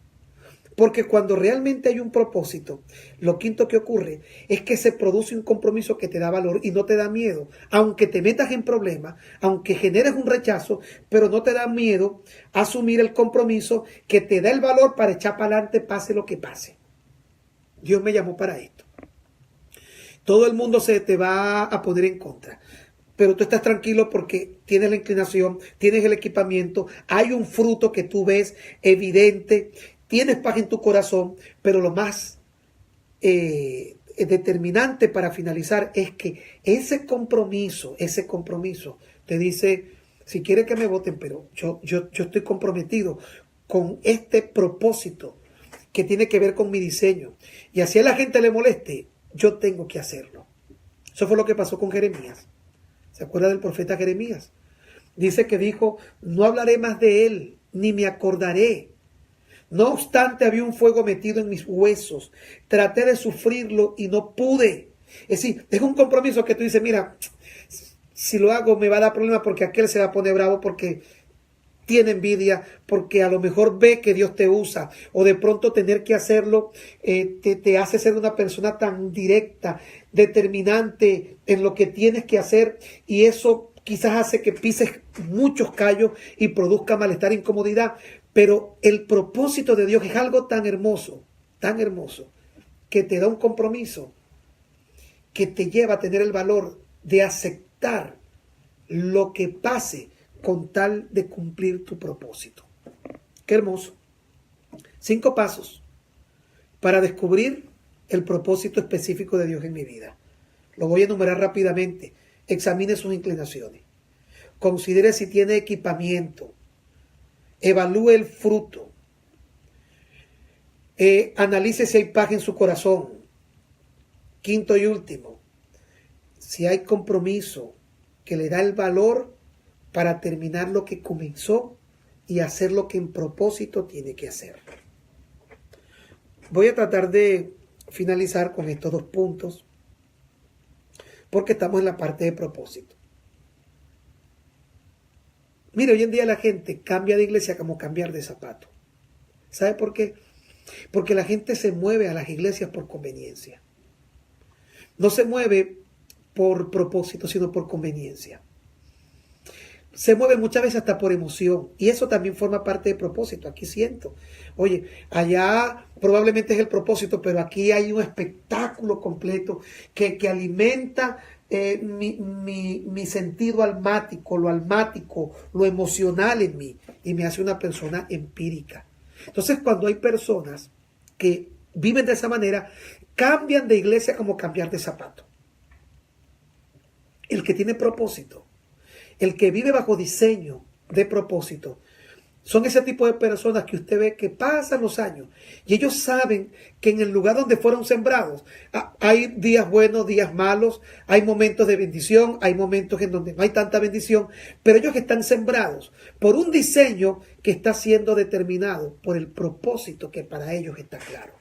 Porque cuando realmente hay un propósito, lo quinto que ocurre es que se produce un compromiso que te da valor y no te da miedo. Aunque te metas en problemas, aunque generes un rechazo, pero no te da miedo asumir el compromiso que te da el valor para echar para adelante pase lo que pase. Dios me llamó para esto. Todo el mundo se te va a poner en contra. Pero tú estás tranquilo porque tienes la inclinación, tienes el equipamiento, hay un fruto que tú ves evidente, tienes paz en tu corazón, pero lo más determinante para finalizar es que ese compromiso te dice, si quieres que me voten, pero yo estoy comprometido con este propósito que tiene que ver con mi diseño. Y así a la gente le moleste, yo tengo que hacerlo. Eso fue lo que pasó con Jeremías. ¿Se acuerda del profeta Jeremías? Dice que dijo, no hablaré más de él, ni me acordaré. No obstante, había un fuego metido en mis huesos. Traté de sufrirlo y no pude. Es decir, es un compromiso que tú dices, mira, si lo hago me va a dar problemas porque aquel se va a poner bravo porque tiene envidia, porque a lo mejor ve que Dios te usa, o de pronto tener que hacerlo te hace ser una persona tan directa, determinante en lo que tienes que hacer, y eso quizás hace que pises muchos callos y produzca malestar e incomodidad. Pero el propósito de Dios es algo tan hermoso, que te da un compromiso, que te lleva a tener el valor de aceptar lo que pase con tal de cumplir tu propósito. Qué hermoso. 5 pasos para descubrir el propósito específico de Dios en mi vida. Lo voy a enumerar rápidamente. Examine sus inclinaciones. Considere si tiene equipamiento. Evalúe el fruto. Analice si hay paz en su corazón. 5 y último, si hay compromiso que le da el valor para terminar lo que comenzó y hacer lo que en propósito tiene que hacer. Voy a tratar de finalizar con estos 2 puntos porque estamos en la parte de propósito. Mire, hoy en día la gente cambia de iglesia como cambiar de zapato. ¿Sabe por qué? Porque la gente se mueve a las iglesias por conveniencia. No se mueve por propósito, sino por conveniencia. se mueve muchas veces hasta por emoción. Y eso también forma parte del propósito. Aquí siento. Oye, allá probablemente es el propósito, pero aquí hay un espectáculo completo que alimenta mi sentido almático, lo emocional en mí. Y me hace una persona empírica. Entonces, cuando hay personas que viven de esa manera, cambian de iglesia como cambiar de zapato. El que tiene propósito, el que vive bajo diseño de propósito, son ese tipo de personas que usted ve que pasan los años y ellos saben que en el lugar donde fueron sembrados hay días buenos, días malos, hay momentos de bendición, hay momentos en donde no hay tanta bendición, pero ellos están sembrados por un diseño que está siendo determinado por el propósito que para ellos está claro.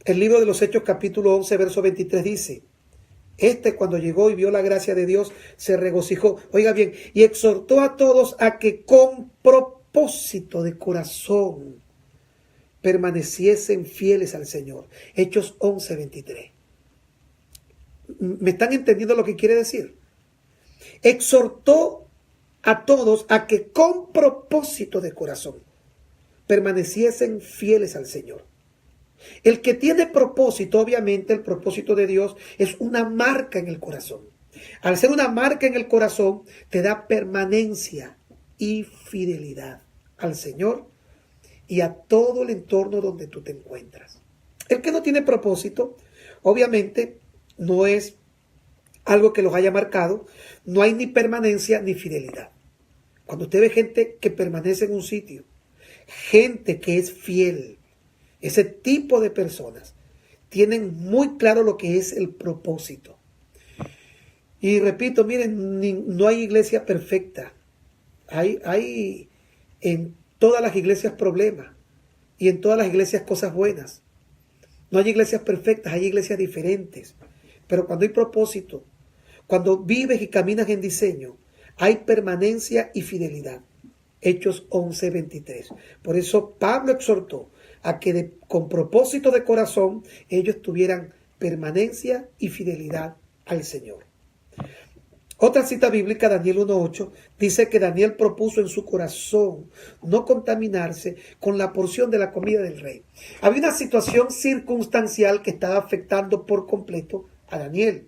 El libro de los Hechos capítulo 11 verso 23 dice: cuando llegó y vio la gracia de Dios, se regocijó, oiga bien, y exhortó a todos a que con propósito de corazón permaneciesen fieles al Señor. Hechos 11, 23. ¿Me están entendiendo lo que quiere decir? Exhortó a todos a que con propósito de corazón permaneciesen fieles al Señor. El que tiene propósito, obviamente el propósito de Dios es una marca en el corazón. Al ser una marca en el corazón, te da permanencia y fidelidad al Señor y a todo el entorno donde tú te encuentras. El que no tiene propósito, obviamente no es algo que los haya marcado, no hay ni permanencia ni fidelidad. Cuando usted ve gente que permanece en un sitio, gente que es fiel, ese tipo de personas tienen muy claro lo que es el propósito. Y repito, miren, no hay iglesia perfecta. Hay en todas las iglesias problemas y en todas las iglesias cosas buenas. No hay iglesias perfectas, hay iglesias diferentes. Pero cuando hay propósito, cuando vives y caminas en diseño, hay permanencia y fidelidad. Hechos 11, 23. Por eso Pablo exhortó a que con propósito de corazón ellos tuvieran permanencia y fidelidad al Señor. Otra cita bíblica, Daniel 1:8, dice que Daniel propuso en su corazón no contaminarse con la porción de la comida del rey. Había una situación circunstancial que estaba afectando por completo a Daniel.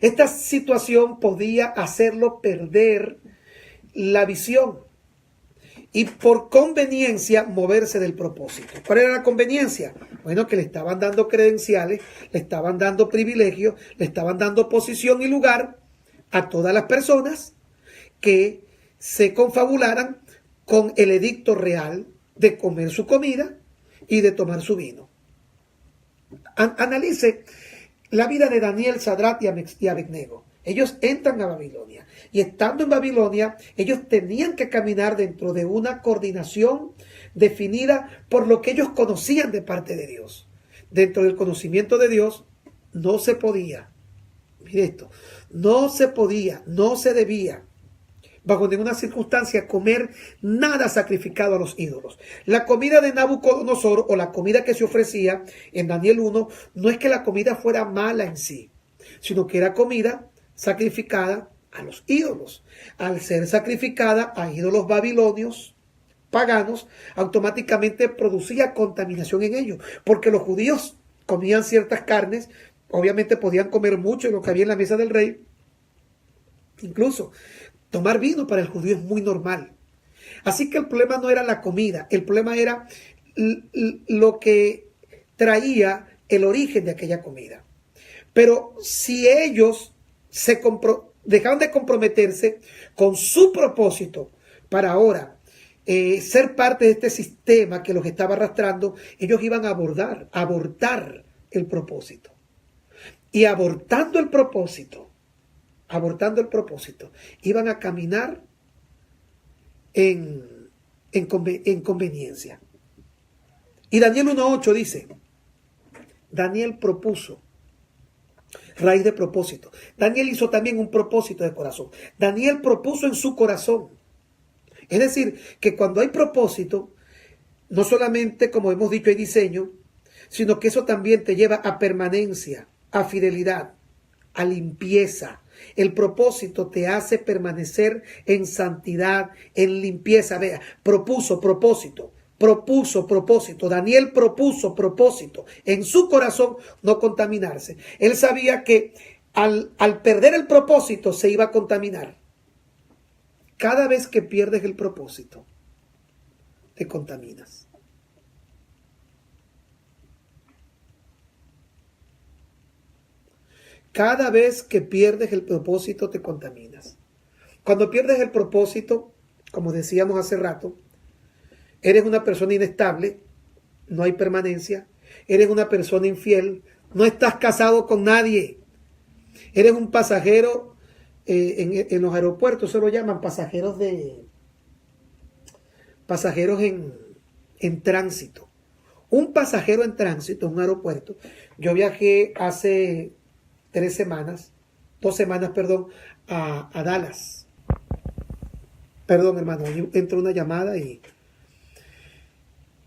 Esta situación podía hacerlo perder la visión y por conveniencia moverse del propósito. ¿Cuál era la conveniencia? Bueno, que le estaban dando credenciales, le estaban dando privilegios, le estaban dando posición y lugar a todas las personas que se confabularan con el edicto real de comer su comida y de tomar su vino. Analice la vida de Daniel, Sadrach y Abednego. Ellos entran a Babilonia y estando en Babilonia, ellos tenían que caminar dentro de una coordinación definida por lo que ellos conocían de parte de Dios. Dentro del conocimiento de Dios no se podía, mire esto, no se podía, no se debía, bajo ninguna circunstancia, comer nada sacrificado a los ídolos. La comida de Nabucodonosor o la comida que se ofrecía en Daniel 1 no es que la comida fuera mala en sí, sino que era comida sacrificada a los ídolos. Al ser sacrificada a ídolos babilonios, paganos, automáticamente producía contaminación en ellos, porque los judíos comían ciertas carnes, obviamente podían comer mucho de lo que había en la mesa del rey, incluso tomar vino para el judío es muy normal. Así que el problema no era la comida, el problema era lo que traía el origen de aquella comida. Pero si ellos dejaban de comprometerse con su propósito para ahora ser parte de este sistema que los estaba arrastrando, ellos iban a abortar el propósito. Y abortando el propósito, iban a caminar en conveniencia. Y Daniel 1:8 dice, Daniel propuso, raíz de propósito. Daniel hizo también un propósito de corazón. Daniel propuso en su corazón. Es decir, que cuando hay propósito, no solamente, como hemos dicho, hay diseño, sino que eso también te lleva a permanencia, a fidelidad, a limpieza. El propósito te hace permanecer en santidad, en limpieza. Vea, propuso propósito. Daniel propuso propósito en su corazón no contaminarse. Él sabía que al perder el propósito se iba a contaminar. Cada vez que pierdes el propósito, te contaminas. Cada vez que pierdes el propósito, te contaminas. Cuando pierdes el propósito, como decíamos hace rato, eres una persona inestable, no hay permanencia, eres una persona infiel, no estás casado con nadie, eres un pasajero en los aeropuertos, se lo llaman pasajeros en tránsito. Un pasajero en tránsito en un aeropuerto. Yo viajé hace 2 semanas, a Dallas. Perdón, hermano, ahí entró una llamada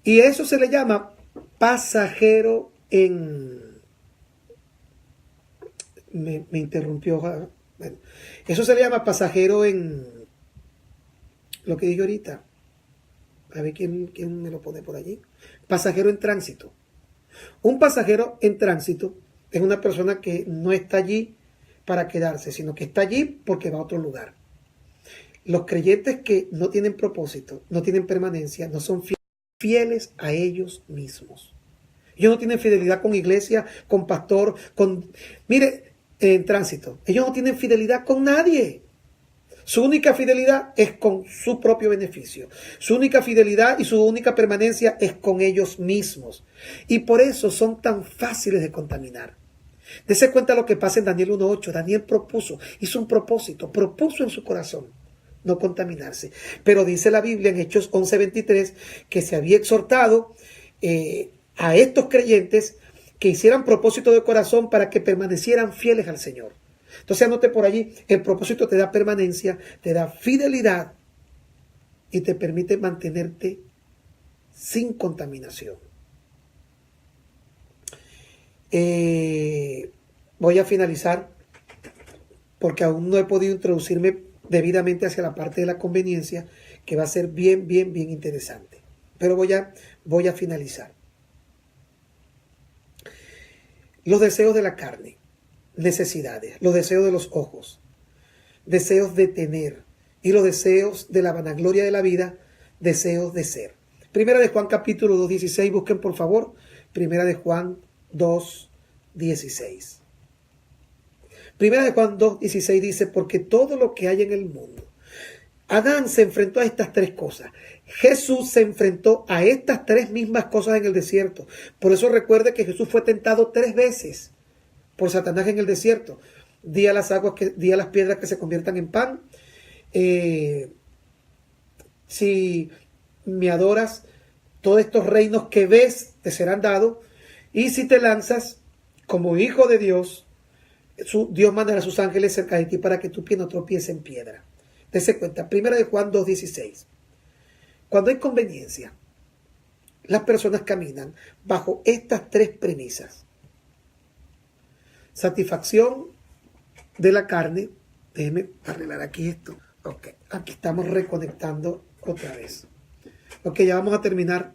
y eso se le llama pasajero en... Me interrumpió. Bueno, eso se le llama pasajero en... Lo que dije ahorita. A ver quién me lo pone por allí. Pasajero en tránsito. Un pasajero en tránsito es una persona que no está allí para quedarse, sino que está allí porque va a otro lugar. Los creyentes que no tienen propósito, no tienen permanencia, no son fieles a ellos mismos. Ellos no tienen fidelidad con iglesia, con pastor, Mire, en tránsito, ellos no tienen fidelidad con nadie. Su única fidelidad es con su propio beneficio. Su única fidelidad y su única permanencia es con ellos mismos. Y por eso son tan fáciles de contaminar. Dese cuenta lo que pasa en Daniel 1:8. Daniel hizo un propósito, propuso en su corazón no contaminarse. Pero dice la Biblia en Hechos 11:23 que se había exhortado a estos creyentes que hicieran propósito de corazón para que permanecieran fieles al Señor. Entonces anote por allí, el propósito te da permanencia, te da fidelidad y te permite mantenerte sin contaminación. Voy a finalizar porque aún no he podido introducirme debidamente hacia la parte de la conveniencia, que va a ser bien interesante. Pero voy a finalizar. Los deseos de la carne, necesidades, los deseos de los ojos, deseos de tener, y los deseos de la vanagloria de la vida, deseos de ser. Primera de Juan capítulo 2:16, busquen por favor. Primera de Juan 2:16. Primera de Juan 2:16 dice, porque todo lo que hay en el mundo. Adán se enfrentó a estas 3 cosas. Jesús se enfrentó a estas 3 mismas cosas en el desierto. Por eso recuerde que Jesús fue tentado 3 veces por Satanás en el desierto. Di a las piedras que se conviertan en pan. Si me adoras, todos estos reinos que ves te serán dados. Y si te lanzas como hijo de Dios, Dios mandará a sus ángeles cerca de ti para que tu pie no tropiece en piedra. Dese cuenta, primera de Juan 2:16. Cuando hay conveniencia, las personas caminan bajo estas 3 premisas. Satisfacción de la carne. Déjeme arreglar aquí esto. Ok, aquí estamos reconectando otra vez. Ok, ya vamos a terminar.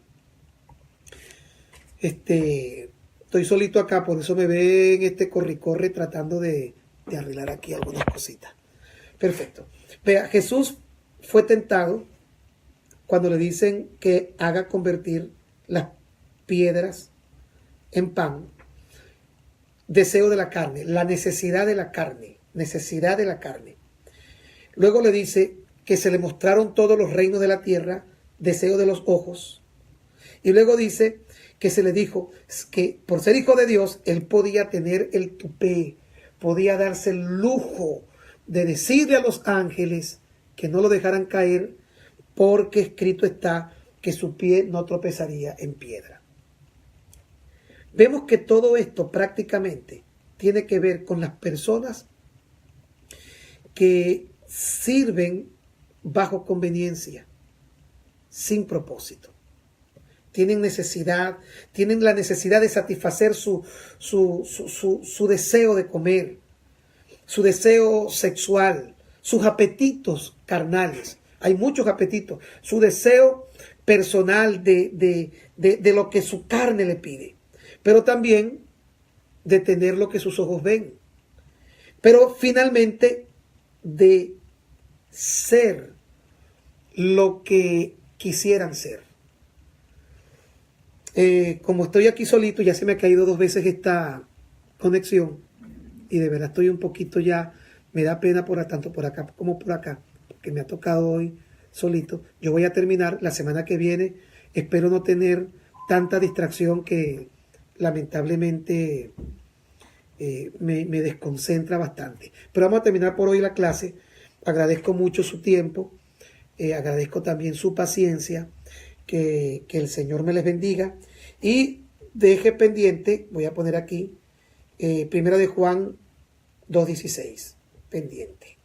Estoy solito acá, por eso me ven corre tratando de arreglar aquí algunas cositas. Perfecto. Vea, Jesús fue tentado cuando le dicen que haga convertir las piedras en pan. Deseo de la carne, la necesidad de la carne. Luego le dice que se le mostraron todos los reinos de la tierra, deseo de los ojos. Y luego dice que se le dijo que por ser hijo de Dios, él podía tener el tupé, podía darse el lujo de decirle a los ángeles que no lo dejaran caer, porque escrito está que su pie no tropezaría en piedra. Vemos que todo esto prácticamente tiene que ver con las personas que sirven bajo conveniencia, sin propósito. Tienen la necesidad de satisfacer su deseo de comer, su deseo sexual, sus apetitos carnales. Hay muchos apetitos. Su deseo personal de lo que su carne le pide. Pero también de tener lo que sus ojos ven. Pero finalmente de ser lo que quisieran ser. Como estoy aquí solito, ya se me ha caído 2 veces esta conexión y de verdad estoy un poquito ya, me da pena tanto por acá como por acá, porque me ha tocado hoy solito. Yo voy a terminar la semana que viene, espero no tener tanta distracción que lamentablemente me desconcentra bastante. Pero vamos a terminar por hoy la clase. Agradezco mucho su tiempo, agradezco también su paciencia, que el Señor me les bendiga y deje pendiente, voy a poner aquí, 1 de Juan 2:16, pendiente.